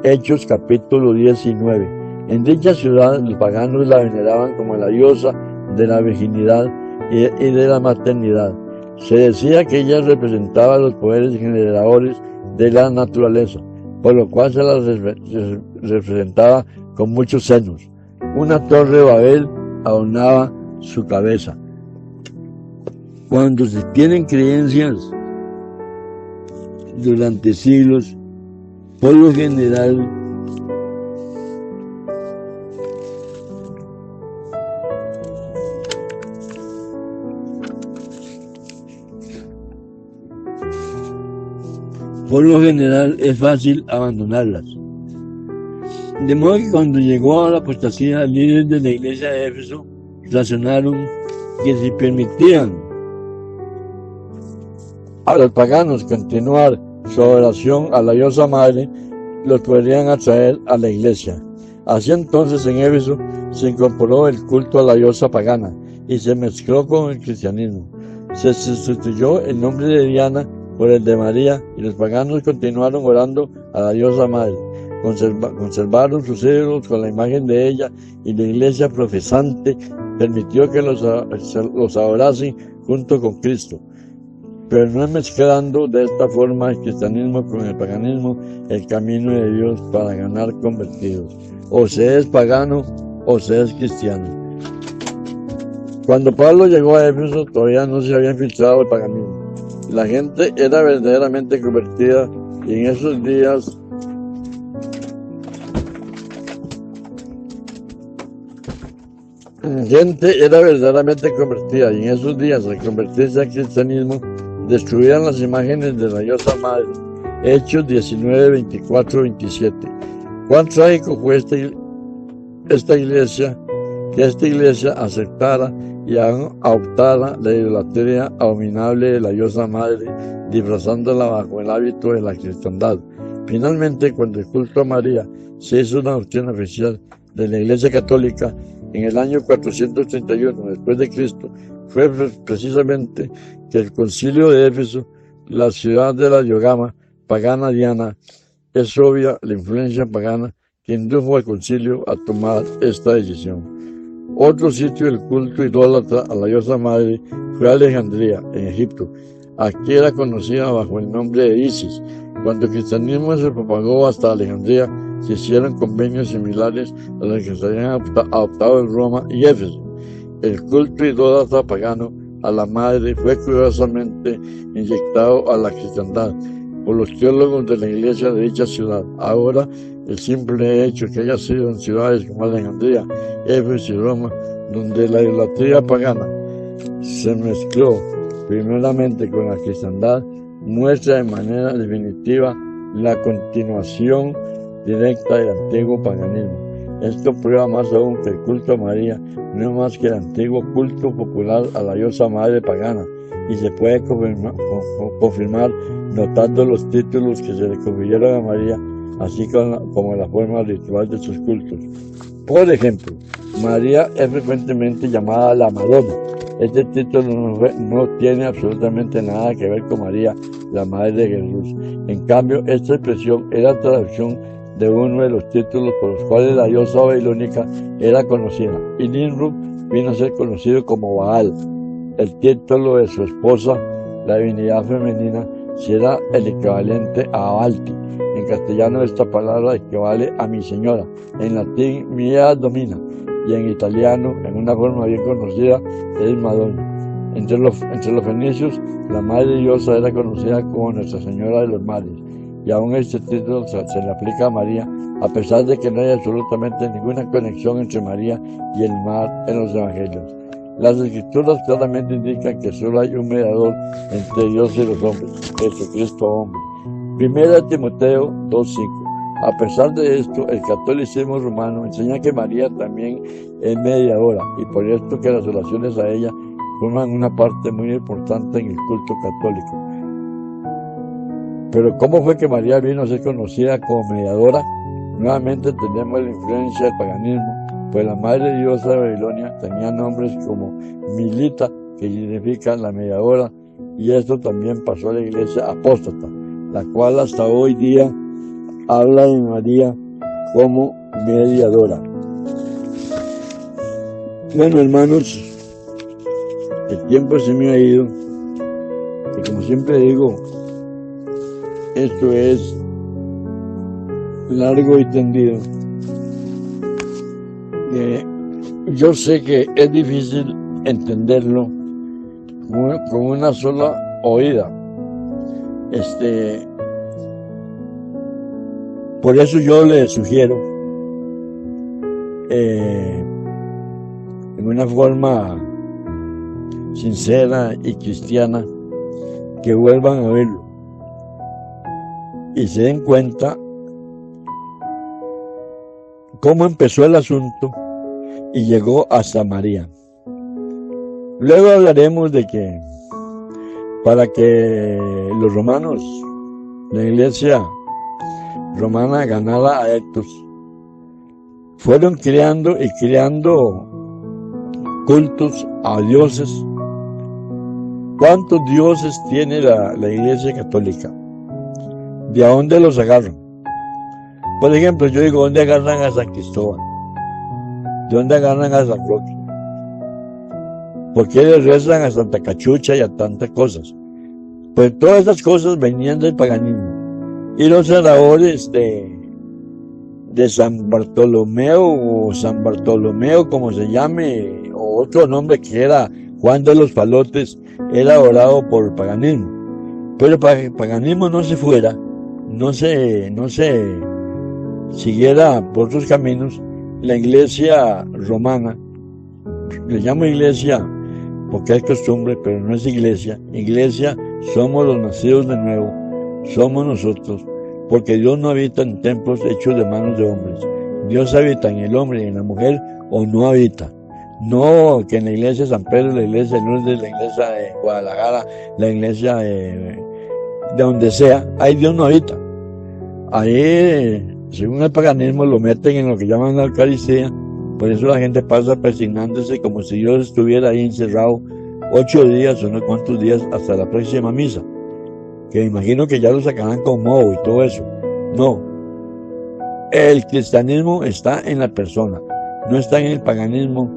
Hechos capítulo 19. En dicha ciudad los paganos la veneraban como la diosa de la virginidad y de la maternidad. Se decía que ella representaba los poderes generadores de la naturaleza, por lo cual se la representaba con muchos senos. Una torre de Babel adornaba su cabeza. Cuando se tienen creencias durante siglos, por lo general, es fácil abandonarlas. De modo que cuando llegó a la apostasía, líderes de la iglesia de Éfeso razonaron que si permitían a los paganos continuar su adoración a la diosa madre, los podrían atraer a la iglesia. Así entonces en Éfeso se incorporó el culto a la diosa pagana y se mezcló con el cristianismo. Se sustituyó el nombre de Diana por el de María, y los paganos continuaron orando a la diosa madre. Conservaron sus ídolos con la imagen de ella, y la iglesia profesante permitió que los adorasen junto con Cristo, pero no mezclando de esta forma el cristianismo con el paganismo, el camino de Dios para ganar convertidos. O se es pagano o se es cristiano. Cuando Pablo llegó a Éfeso, todavía no se había infiltrado el paganismo. La gente era verdaderamente convertida, y en esos días al convertirse al cristianismo, destruían las imágenes de la diosa madre. Hechos 19, 24, 27. Cuán trágico fue que esta iglesia aceptara y adoptara la idolatría abominable de la diosa madre, disfrazándola bajo el hábito de la cristiandad. Finalmente, cuando el culto a María se hizo una doctrina oficial de la Iglesia Católica en el año 431 después de Cristo, fue precisamente que el concilio de Éfeso, la ciudad de la diogama pagana Diana, es obvia la influencia pagana que indujo al concilio a tomar esta decisión. Otro sitio del culto idólatra a la diosa madre fue Alejandría, en Egipto. Aquí era conocida bajo el nombre de Isis. Cuando el cristianismo se propagó hasta Alejandría, se hicieron convenios similares a los que se habían adoptado en Roma y Éfeso. El culto idólatra pagano a la madre fue curiosamente inyectado a la cristiandad por los teólogos de la iglesia de dicha ciudad. Ahora, el simple hecho que haya sido en ciudades como Alejandría, Éfeso y Roma, donde la idolatría pagana se mezcló primeramente con la cristiandad, muestra de manera definitiva la continuación directa del antiguo paganismo. Esto prueba más aún que el culto a María no es más que el antiguo culto popular a la diosa madre pagana, y se puede confirmar notando los títulos que se le confirieron a María, así como la forma ritual de sus cultos. Por ejemplo, María es frecuentemente llamada la Madonna. Este título no tiene absolutamente nada que ver con María, la Madre de Jesús. En cambio, esta expresión era traducción de uno de los títulos por los cuales la diosa babilónica era conocida, y Nimrud vino a ser conocido como Baal. El título de su esposa, la divinidad femenina, será el equivalente a Balti. En castellano esta palabra equivale a mi señora, en latín mia domina, y en italiano, en una forma bien conocida, es Madonna. Entre los fenicios, la madre diosa era conocida como Nuestra Señora de los Mares, y aún este título se le aplica a María, a pesar de que no hay absolutamente ninguna conexión entre María y el mar en los evangelios. Las escrituras claramente indican que solo hay un mediador entre Dios y los hombres, Jesucristo hombre. Primera Timoteo 2:5. A pesar de esto, el catolicismo romano enseña que María también es mediadora, y por esto que las oraciones a ella forman una parte muy importante en el culto católico. Pero ¿cómo fue que María vino a ser conocida como mediadora? Nuevamente tenemos la influencia del paganismo, pues la madre diosa de Babilonia tenía nombres como Milita, que significa la mediadora, y esto también pasó a la iglesia apóstata, la cual hasta hoy día habla de María como mediadora. Bueno, hermanos, el tiempo se me ha ido, y como siempre digo, esto es largo y tendido. Yo sé que es difícil entenderlo con una sola oída. Por eso yo le sugiero, en una forma sincera y cristiana, que vuelvan a verlo y se den cuenta cómo empezó el asunto y llegó hasta María. Luego hablaremos de que para que los romanos, la iglesia romana ganara adeptos, fueron creando cultos a dioses. ¿Cuántos dioses tiene la iglesia católica? ¿De dónde los agarran? Por ejemplo, yo digo, ¿dónde agarran a San Cristóbal? ¿De dónde agarran a San Roque? ¿Por qué le rezan a Santa Cachucha y a tantas cosas? Pues todas esas cosas venían del paganismo. Y los oradores de San Bartolomeo, o San Bartolomeo como se llame, o otro nombre que era Juan de los Palotes, era orado por el paganismo. Pero para que el paganismo no se fuera, no se siguiera por otros caminos, la iglesia romana, le llamo iglesia porque es costumbre, pero no es iglesia. Iglesia somos los nacidos de nuevo, somos nosotros, porque Dios no habita en templos hechos de manos de hombres. Dios habita en el hombre y en la mujer, o no habita. No que en la iglesia de San Pedro, la iglesia de Lourdes, la iglesia de Guadalajara, la iglesia de donde sea, ahí Dios no habita. Ahí, según el paganismo, lo meten en lo que llaman la Eucaristía. Por eso la gente pasa persignándose como si Dios estuviera ahí encerrado 8 días o no cuántos días hasta la próxima misa, que me imagino que ya lo sacarán con moho y todo eso. No, El cristianismo está en la persona, no está en el paganismo,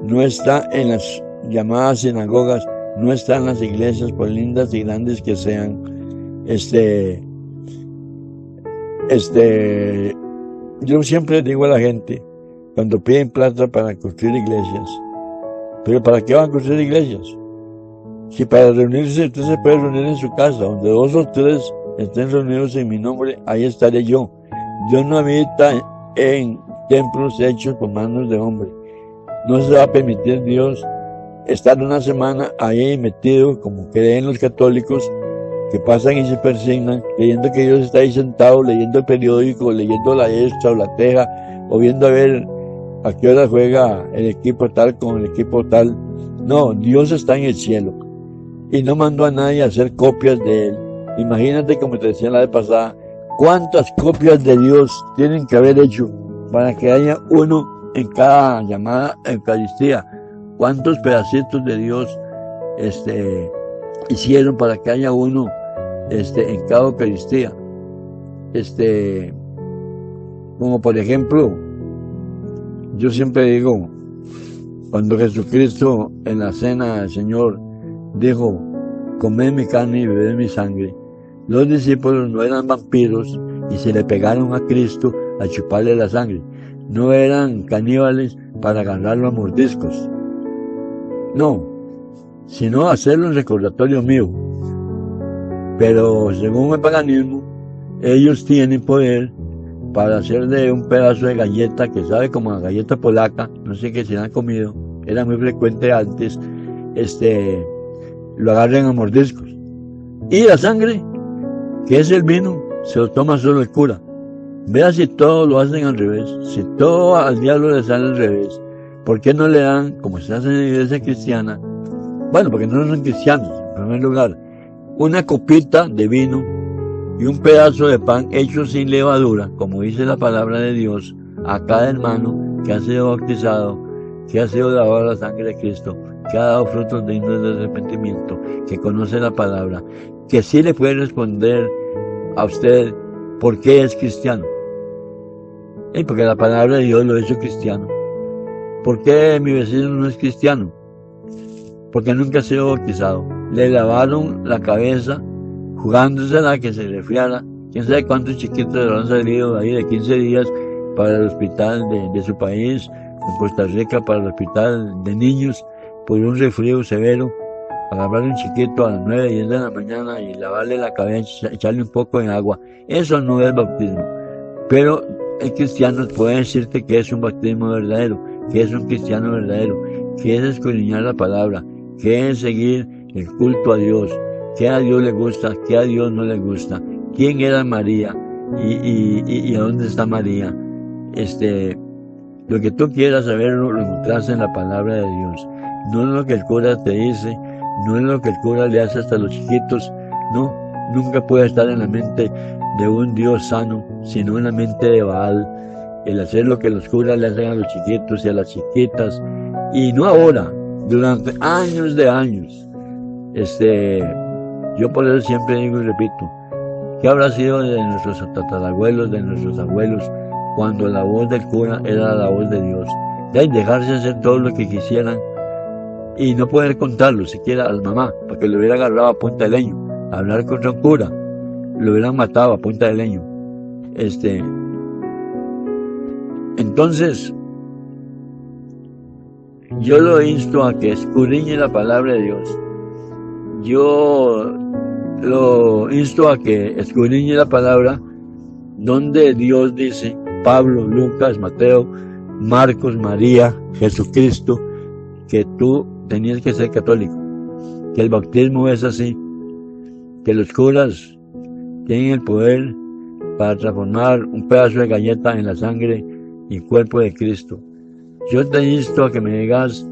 no está en las llamadas sinagogas, no está en las iglesias, por lindas y grandes que sean. Yo siempre digo a la gente, cuando piden plata para construir iglesias, ¿pero para qué van a construir iglesias? Si para reunirse, usted se puede reunir en su casa, donde 2 o 3 estén reunidos en mi nombre, ahí estaré yo. Dios no habita en templos hechos por manos de hombre. No se va a permitir Dios estar una semana ahí metido, como creen los católicos, que pasan y se persignan, creyendo que Dios está ahí sentado, leyendo el periódico, leyendo la extra o la teja, o viendo a ver a qué hora juega el equipo tal con el equipo tal. No, Dios está en el cielo y no mandó a nadie a hacer copias de Él. Imagínate, como te decía la vez pasada, cuántas copias de Dios tienen que haber hecho para que haya uno en cada llamada Eucaristía. Cuántos pedacitos de Dios hicieron para que haya uno en cada Eucaristía. Como por ejemplo, yo siempre digo, cuando Jesucristo en la cena del Señor dijo, comed mi carne y bebed mi sangre, los discípulos no eran vampiros y se le pegaron a Cristo a chuparle la sangre. No eran caníbales para agarrarlo a mordiscos. No, sino hacerlo en recordatorio mío. Pero según el paganismo, ellos tienen poder para hacer de un pedazo de galleta que sabe como la galleta polaca, no sé qué se han comido, era muy frecuente antes, lo agarren a mordiscos. Y la sangre, que es el vino, se lo toma solo el cura. Vea si todo lo hacen al revés, si todo al diablo le sale al revés, ¿por qué no le dan, como se hace en la iglesia cristiana? Bueno, porque no son cristianos, en primer lugar, una copita de vino y un pedazo de pan hecho sin levadura, como dice la palabra de Dios, a cada hermano que ha sido bautizado, que ha sido lavado a la sangre de Cristo, que ha dado frutos dignos de arrepentimiento, que conoce la palabra, que sí le puede responder a usted por qué es cristiano. Porque la palabra de Dios lo hizo cristiano. ¿Por qué mi vecino no es cristiano? Porque nunca ha sido bautizado. Le lavaron la cabeza jugándosela a que se resfriara. Quién sabe cuántos chiquitos le han salido ahí de 15 días para el hospital de su país, en Costa Rica, para el hospital de niños, por un resfrío severo. Agarrar un chiquito a las 9, 10 de la mañana y lavarle la cabeza, echarle un poco de agua. Eso no es bautismo. Pero el cristiano puede decirte que es un bautismo verdadero, que es un cristiano verdadero, que es escudriñar la palabra, que es seguir el culto a Dios, que a Dios le gusta, que a Dios no le gusta, quién era María y a dónde está María. Lo que tú quieras saber lo encontrás en la palabra de Dios. No es lo que el cura te dice, no es lo que el cura le hace hasta los chiquitos, no, nunca puede estar en la mente de un Dios sano, sino en la mente de Baal, el hacer lo que los curas le hacen a los chiquitos y a las chiquitas, y no ahora, durante años de años. Yo por eso siempre digo y repito, ¿qué habrá sido de nuestros tatarabuelos, de nuestros abuelos, cuando la voz del cura era la voz de Dios? De dejarse hacer todo lo que quisieran y no poder contarlo siquiera a la mamá, porque lo hubiera agarrado a punta de leño. Hablar contra un cura, lo hubieran matado a punta de leño. Entonces, yo lo insto a que escudriñe la palabra de Dios. Yo lo insto a que escudriñe la palabra donde Dios dice, Pablo, Lucas, Mateo, Marcos, María, Jesucristo, que tú tenías que ser católico, que el bautismo es así, que los curas tienen el poder para transformar un pedazo de galleta en la sangre y cuerpo de Cristo. Yo te insto a que me digas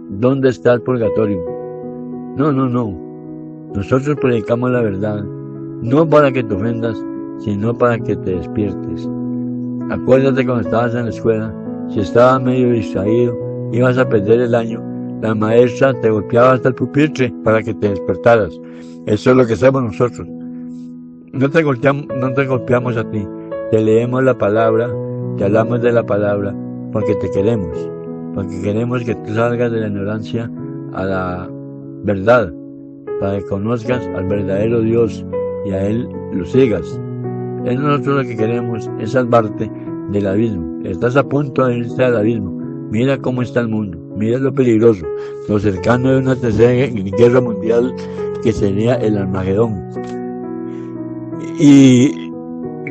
dónde está el purgatorio. No. Nosotros predicamos la verdad, no para que te ofendas, sino para que te despiertes. Acuérdate cuando estabas en la escuela, si estabas medio distraído, ibas a perder el año, la maestra te golpeaba hasta el pupitre para que te despertaras. Eso es lo que hacemos nosotros. No te golpeamos a ti, te leemos la palabra, te hablamos de la palabra porque te queremos, porque queremos que tú salgas de la ignorancia a la verdad, para que conozcas al verdadero Dios y a Él lo sigas. Es nosotros lo que queremos, es salvarte del abismo. Estás a punto de irte al abismo. Mira cómo está el mundo, mira lo peligroso, lo cercano de una tercera guerra mundial que sería el Armagedón. Y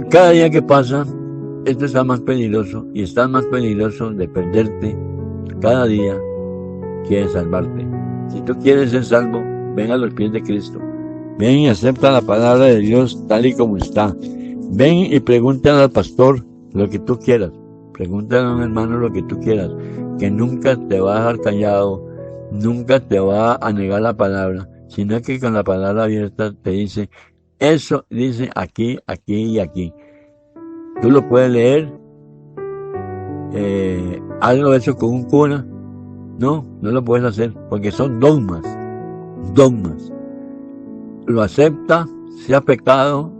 cada día que pasa, esto está más peligroso y estás más peligroso de perderte cada día que de salvarte. Si tú quieres ser salvo, ven a los pies de Cristo. Ven y acepta la palabra de Dios tal y como está. Ven y pregúntale al pastor lo que tú quieras. Pregúntale a un hermano lo que tú quieras, que nunca te va a dejar callado, nunca te va a negar la palabra, sino que con la palabra abierta te dice, eso dice aquí, aquí y aquí. Tú lo puedes leer, hazlo eso con un cura. No lo puedes hacer, porque son dogmas. Lo acepta, sea pecado.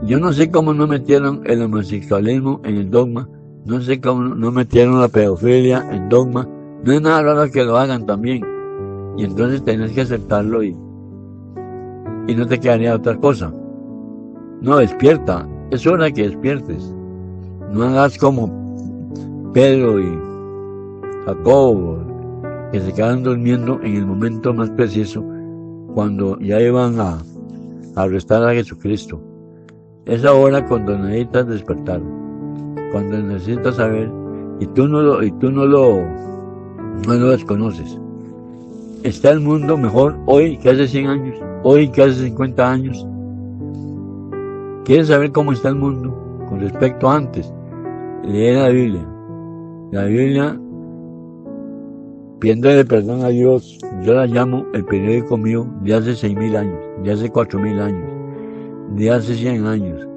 Yo no sé cómo no metieron el homosexualismo en el dogma, no sé cómo no metieron la pedofilia en dogma. No es nada raro que lo hagan también, y entonces tenés que aceptarlo y no te quedaría otra cosa. No, despierta, es hora que despiertes. No hagas como Pedro y Jacobo, que se quedan durmiendo en el momento más preciso, cuando ya iban a arrestar a Jesucristo. Es ahora cuando necesitas despertar, cuando necesitas saber, y tú no lo desconoces. ¿Está el mundo mejor hoy que hace 100 años? ¿Hoy que hace 50 años? ¿Quieres saber cómo está el mundo con respecto a antes? Lee la Biblia. La Biblia, pidiéndole perdón a Dios, yo la llamo el periódico mío de hace 6.000 años, de hace 4.000 años, de hace 100 años.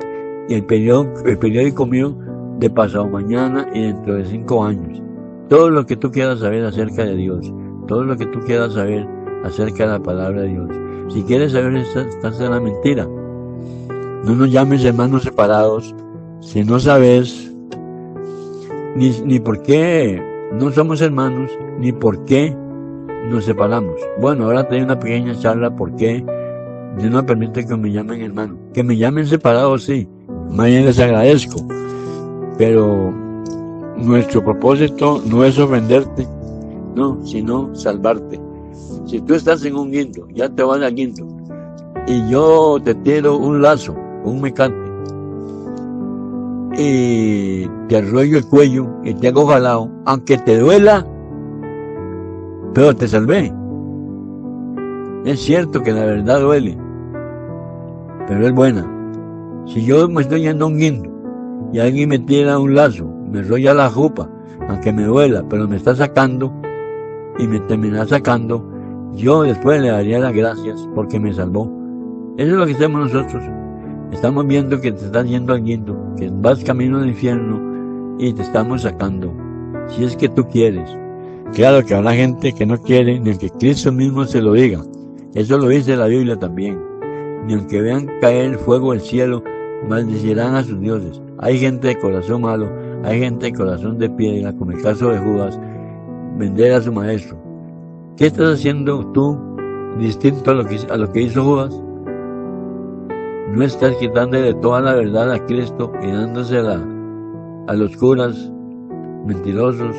Y el periódico mío de pasado mañana y dentro de 5 años. Todo lo que tú quieras saber acerca de Dios, todo lo que tú quieras saber acerca de la palabra de Dios. Si quieres saber, estás en la mentira. No nos llames hermanos separados si no sabes ni por qué no somos hermanos, ni por qué nos separamos. Bueno, ahora te doy una pequeña charla por qué Dios no permite que me llamen hermano. Que me llamen separados, sí, más bien les agradezco, pero nuestro propósito no es ofenderte, no, sino salvarte. Si tú estás en un guindo, ya te vas al guindo, y yo te tiro un lazo, un mecate, y te arroyo el cuello y te hago jalado, aunque te duela, pero te salvé. Es cierto que la verdad duele, pero es buena. Si yo me estoy yendo a un guindo y alguien me tira un lazo, me enrolla la jupa, aunque me duela, pero me está sacando y me termina sacando, yo después le daría las gracias porque me salvó. Eso es lo que hacemos nosotros. Estamos viendo que te estás yendo al guindo, que vas camino al infierno y te estamos sacando. Si es que tú quieres. Claro que habrá gente que no quiere, ni aunque Cristo mismo se lo diga. Eso lo dice la Biblia también. Ni aunque vean caer fuego del cielo, maldecirán a sus dioses. Hay gente de corazón malo, hay gente de corazón de piedra, como el caso de Judas, vender a su maestro. ¿Qué estás haciendo tú distinto a lo que hizo Judas? No estás quitándole toda la verdad a Cristo y dándosela a los curas mentirosos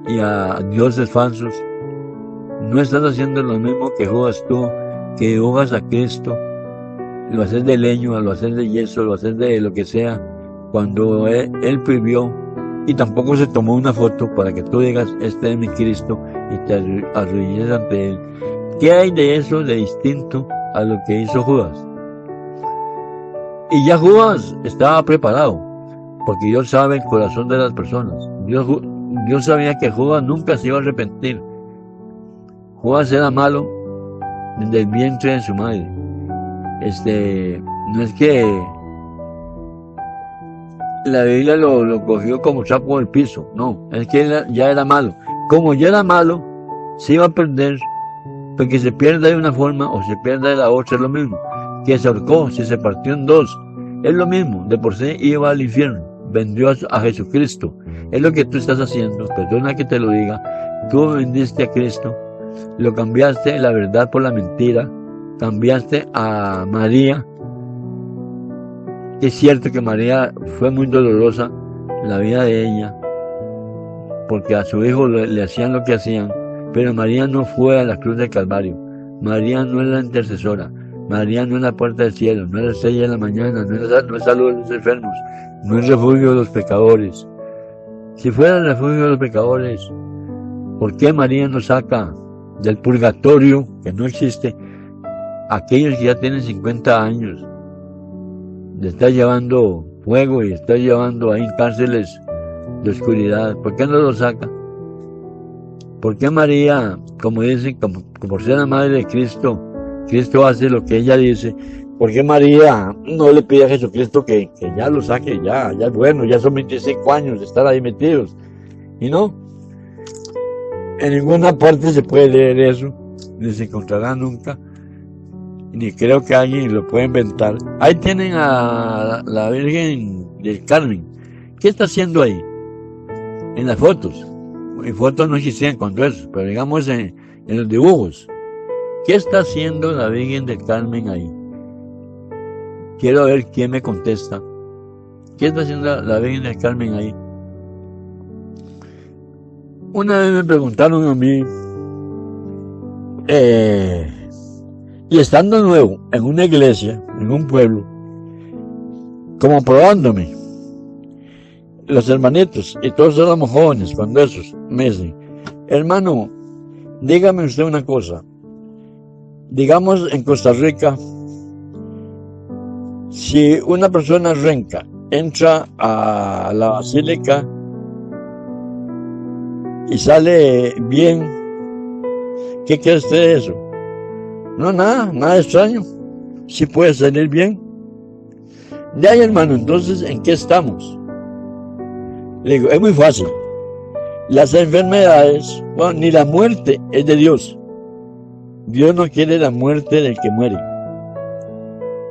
y a dioses falsos. No estás haciendo lo mismo que Judas tú, que dibujas a Cristo, lo haces de leño, lo haces de yeso, lo haces de lo que sea, cuando él prohibió, y tampoco se tomó una foto para que tú digas, este es mi Cristo, y te arrodilles ante él. ¿Qué hay de eso de distinto a lo que hizo Judas? Y ya Judas estaba preparado, porque Dios sabe el corazón de las personas. Dios sabía que Judas nunca se iba a arrepentir. Judas era malo desde el vientre de su madre. No es que la Biblia lo cogió como sapo del piso, no, es que él ya era malo. Como ya era malo, se iba a perder, porque se pierda de una forma o se pierda de la otra, es lo mismo. Que se ahorcó, si se partió en dos, es lo mismo, de por sí iba al infierno, vendió a Jesucristo. Es lo que tú estás haciendo, perdona que te lo diga. Tú vendiste a Cristo, lo cambiaste la verdad por la mentira, cambiaste a María. Es cierto que María fue muy dolorosa la vida de ella, porque a su hijo le hacían lo que hacían, pero María no fue a la cruz del Calvario. María no es la intercesora, María no es la puerta del cielo, no es la estrella de la mañana, no es salud de los enfermos, no es refugio de los pecadores. Si fuera el refugio de los pecadores, ¿por qué María nos saca del purgatorio, que no existe, aquellos que ya tienen 50 años? Le está llevando fuego y está llevando ahí cárceles de oscuridad. ¿Por qué no lo saca? ¿Por qué María, como dicen, como por ser la madre de Cristo, Cristo hace lo que ella dice? ¿Por qué María no le pide a Jesucristo que ya lo saque, ya es bueno, ya son 25 años de estar ahí metidos? Y no, en ninguna parte se puede leer eso, ni se encontrará nunca, ni creo que alguien lo pueda inventar. Ahí tienen a la Virgen del Carmen. ¿Qué está haciendo ahí? En las fotos. En fotos no existían cuando eso, pero digamos en los dibujos. ¿Qué está haciendo la Virgen del Carmen ahí? Quiero ver quién me contesta. ¿Qué está haciendo la Virgen del Carmen ahí? Una vez me preguntaron a mí, y estando nuevo en una iglesia, en un pueblo, como probándome, los hermanitos, y todos éramos jóvenes cuando esos, me dicen, hermano, dígame usted una cosa. Digamos en Costa Rica, si una persona renca entra a la basílica y sale bien, ¿qué cree usted de eso? No, nada extraño. Sí puede salir bien. De ahí, hermano, entonces, ¿en qué estamos? Le digo, es muy fácil. Las enfermedades, bueno, ni la muerte es de Dios. Dios no quiere la muerte del que muere.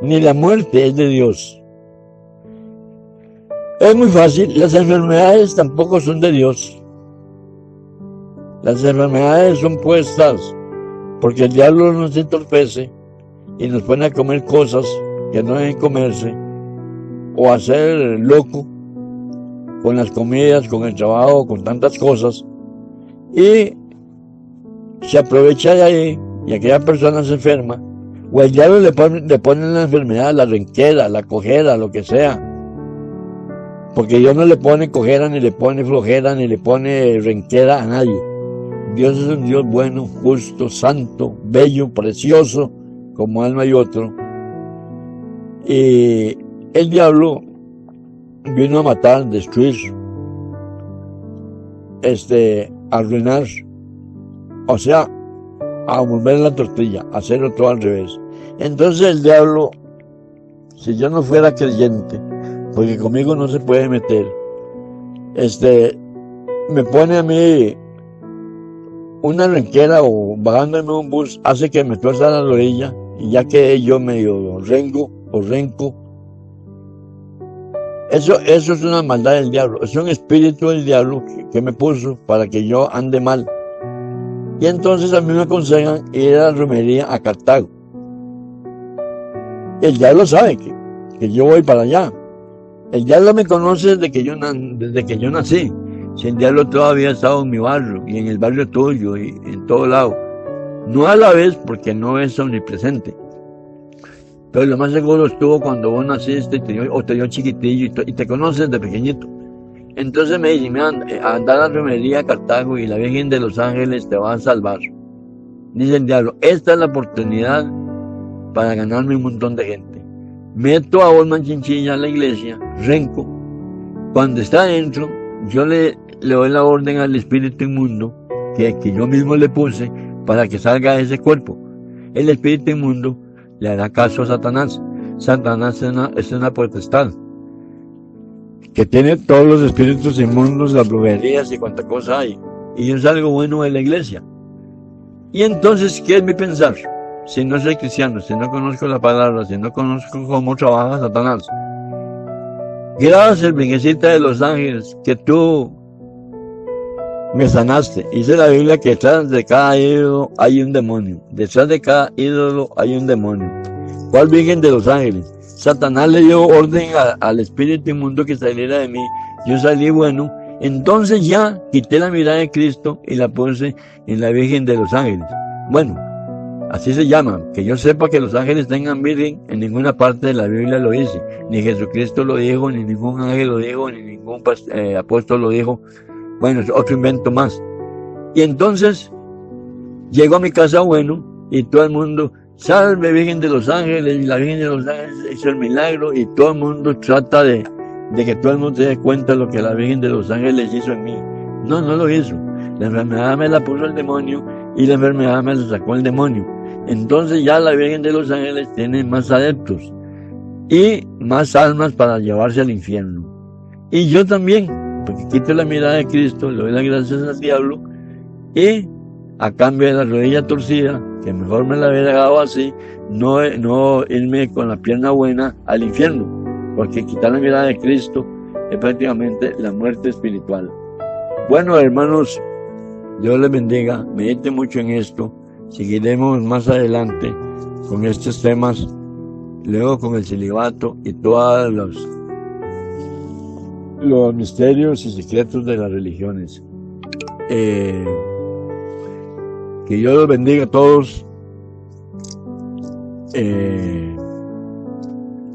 Ni la muerte es de Dios. Es muy fácil. Las enfermedades tampoco son de Dios. Las enfermedades son puestas porque el diablo nos entorpece y nos pone a comer cosas que no deben comerse, o a hacer loco con las comidas, con el trabajo, con tantas cosas, y se aprovecha de ahí y aquella persona se enferma, o el diablo le pone la enfermedad, la renquera, la cojera, lo que sea, porque Dios no le pone cojera, ni le pone flojera, ni le pone renquera a nadie. Dios es un Dios bueno, justo, santo, bello, precioso, como alma y otro. Y el diablo vino a matar, destruir, arruinar, o sea, a volver la tortilla, a hacerlo todo al revés. Entonces el diablo, si yo no fuera creyente, porque conmigo no se puede meter, me pone a mí una renquera o bajándome un bus, hace que me tuerza la rodilla y ya quedé yo medio rengo o renco. Eso es una maldad del diablo, es un espíritu del diablo que me puso para que yo ande mal. Y entonces a mí me aconsejan ir a la romería a Cartago. El diablo sabe que yo voy para allá. El diablo me conoce desde que yo nací. Si el diablo todavía ha estado en mi barrio y en el barrio tuyo y en todo lado. No a la vez porque no es omnipresente. Pero lo más seguro estuvo cuando vos naciste o te dio chiquitillo y te conoces de pequeñito. Entonces me dicen, anda a la romería a Cartago y la Virgen de los Ángeles te va a salvar. Dice el diablo, esta es la oportunidad para ganarme un montón de gente. Meto a Olman Chinchilla a la iglesia, renco. Cuando está adentro, yo le doy la orden al espíritu inmundo que yo mismo le puse para que salga de ese cuerpo. El espíritu inmundo le hará caso a Satanás. Satanás es una potestad que tiene todos los espíritus inmundos, las brujerías y cuánta cosa hay. Y es algo bueno de la iglesia. Y entonces, ¿qué es mi pensar? Si no soy cristiano, si no conozco la palabra, si no conozco cómo trabaja Satanás, Gracias, Virgencita de los Ángeles, que tú me sanaste. Dice la Biblia que detrás de cada ídolo hay un demonio. Detrás de cada ídolo hay un demonio. ¿Cuál Virgen de los Ángeles? Satanás le dio orden al espíritu inmundo que saliera de mí. Yo salí bueno. Entonces ya quité la mirada de Cristo y la puse en la Virgen de los Ángeles. Bueno, así se llama. Que yo sepa que los ángeles tengan virgen, en ninguna parte de la Biblia lo dice. Ni Jesucristo lo dijo, ni ningún ángel lo dijo, ni ningún apóstol lo dijo. Bueno, es otro invento más. Y entonces llego a mi casa bueno y todo el mundo, salve Virgen de los Ángeles, y la Virgen de los Ángeles hizo el milagro, y todo el mundo trata de que todo el mundo se dé cuenta de lo que la Virgen de los Ángeles hizo en mí. No, no lo hizo. La enfermedad me la puso el demonio y la enfermedad me la sacó el demonio. Entonces ya la Virgen de los Ángeles tiene más adeptos y más almas para llevarse al infierno. Y yo también, porque quito la mirada de Cristo, le doy las gracias al diablo, y a cambio de la rodilla torcida, que mejor me la hubiera dejado así, no irme con la pierna buena al infierno, porque quitar la mirada de Cristo es prácticamente la muerte espiritual. Bueno, hermanos, Dios les bendiga, medite mucho en esto, seguiremos más adelante con estos temas, luego con el celibato y todos los misterios y secretos de las religiones. Que Dios los bendiga a todos.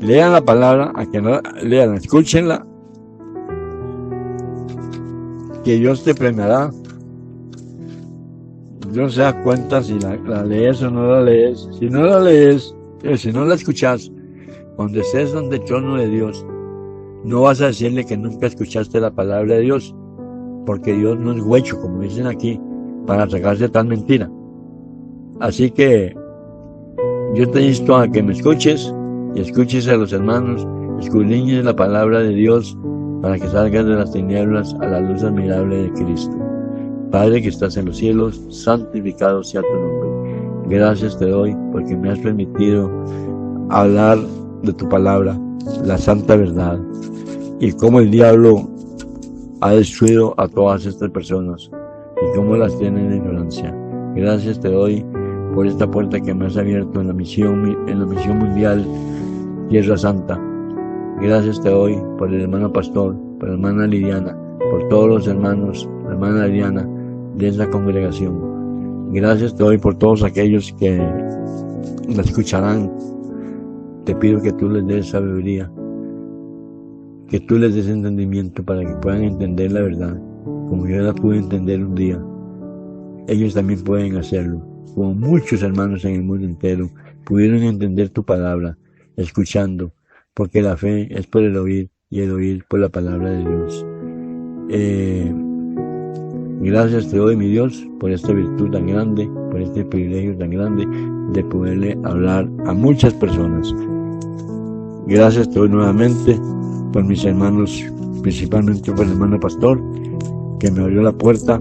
Lean la palabra, a que no lean, escúchenla, que Dios te premiará. Dios se da cuenta si la lees o no la lees. Si no la lees, si no la escuchas, cuando estés ante el trono de Dios, no vas a decirle que nunca escuchaste la palabra de Dios, porque Dios no es huecho, como dicen aquí, para tragarse tal mentira. Así que yo te insto a que me escuches y escuches a los hermanos, escudriñes la palabra de Dios para que salgas de las tinieblas a la luz admirable de Cristo. Padre que estás en los cielos, santificado sea tu nombre. Gracias te doy porque me has permitido hablar de tu palabra, la santa verdad, y cómo el diablo ha destruido a todas estas personas y cómo las tienen en ignorancia. Gracias te doy por esta puerta que me has abierto en la misión mundial Tierra Santa. Gracias te doy por el hermano pastor, por la hermana Liliana, por todos los hermanos, la hermana Liliana de esa congregación. Gracias te doy por todos aquellos que la escucharán. Te pido que tú les des sabiduría, que tú les des entendimiento para que puedan entender la verdad, como yo la pude entender un día. Ellos también pueden hacerlo, como muchos hermanos en el mundo entero pudieron entender tu palabra, escuchando, porque la fe es por el oír y el oír por la palabra de Dios. Gracias te doy, mi Dios, por esta virtud tan grande, por este privilegio tan grande de poderle hablar a muchas personas. Gracias te doy nuevamente por mis hermanos, principalmente por el hermano pastor, que me abrió la puerta,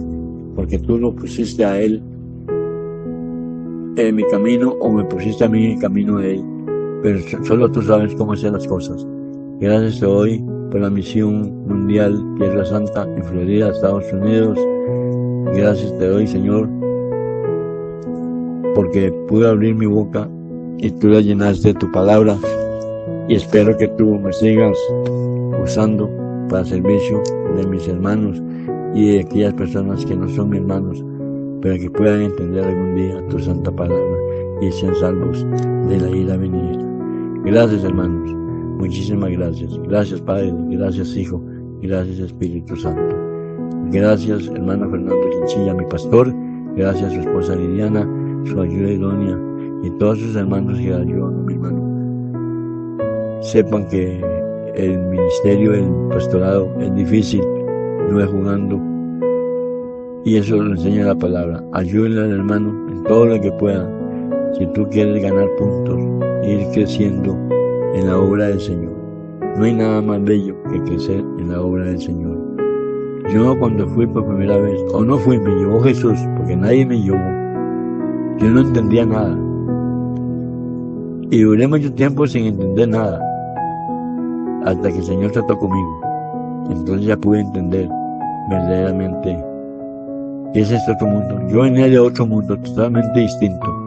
porque tú lo pusiste a él en mi camino, o me pusiste a mí en el camino de él, pero solo tú sabes cómo hacer las cosas. Gracias te doy por la misión mundial Tierra Santa en Florida, Estados Unidos. Gracias te doy, Señor, porque pude abrir mi boca y tú la llenaste de tu palabra, y espero que tú me sigas usando para servicio de mis hermanos y de aquellas personas que no son mis hermanos, pero que puedan entender algún día tu santa palabra y sean salvos de la ira venidera. Gracias, hermanos, muchísimas gracias. Gracias, Padre, gracias, Hijo, gracias, Espíritu Santo. Gracias, hermano Fernando Chinchilla, mi pastor. Gracias a su esposa Liliana, su ayuda idónea, y todos sus hermanos que ayudan a mi hermano. Sepan que el ministerio, el pastorado es difícil, no es jugando, y eso lo enseña la palabra. Ayúdenle al hermano en todo lo que pueda, si tú quieres ganar puntos e ir creciendo en la obra del Señor. No hay nada más bello que crecer en la obra del Señor. Yo cuando fui por primera vez, o no fui, me llevó Jesús, porque nadie me llevó. Yo no entendía nada, y duré mucho tiempo sin entender nada. hasta que el Señor trató conmigo. Entonces ya pude entender verdaderamente que es este otro mundo. Yo venía de otro mundo totalmente distinto,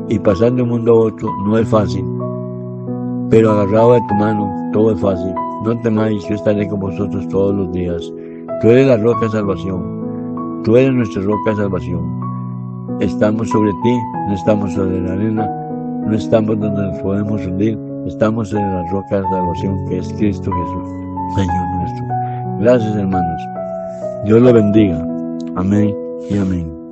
y pasar de un mundo a otro no es fácil, pero agarrado de tu mano todo es fácil. No temáis, yo estaré con vosotros todos los días. Tú eres la roca de salvación, tú eres nuestra roca de salvación. Estamos sobre ti, no estamos sobre la arena, no estamos donde nos podemos hundir, estamos en la roca de salvación que es Cristo Jesús, Señor nuestro. Gracias, hermanos. Dios los bendiga. Amén y amén.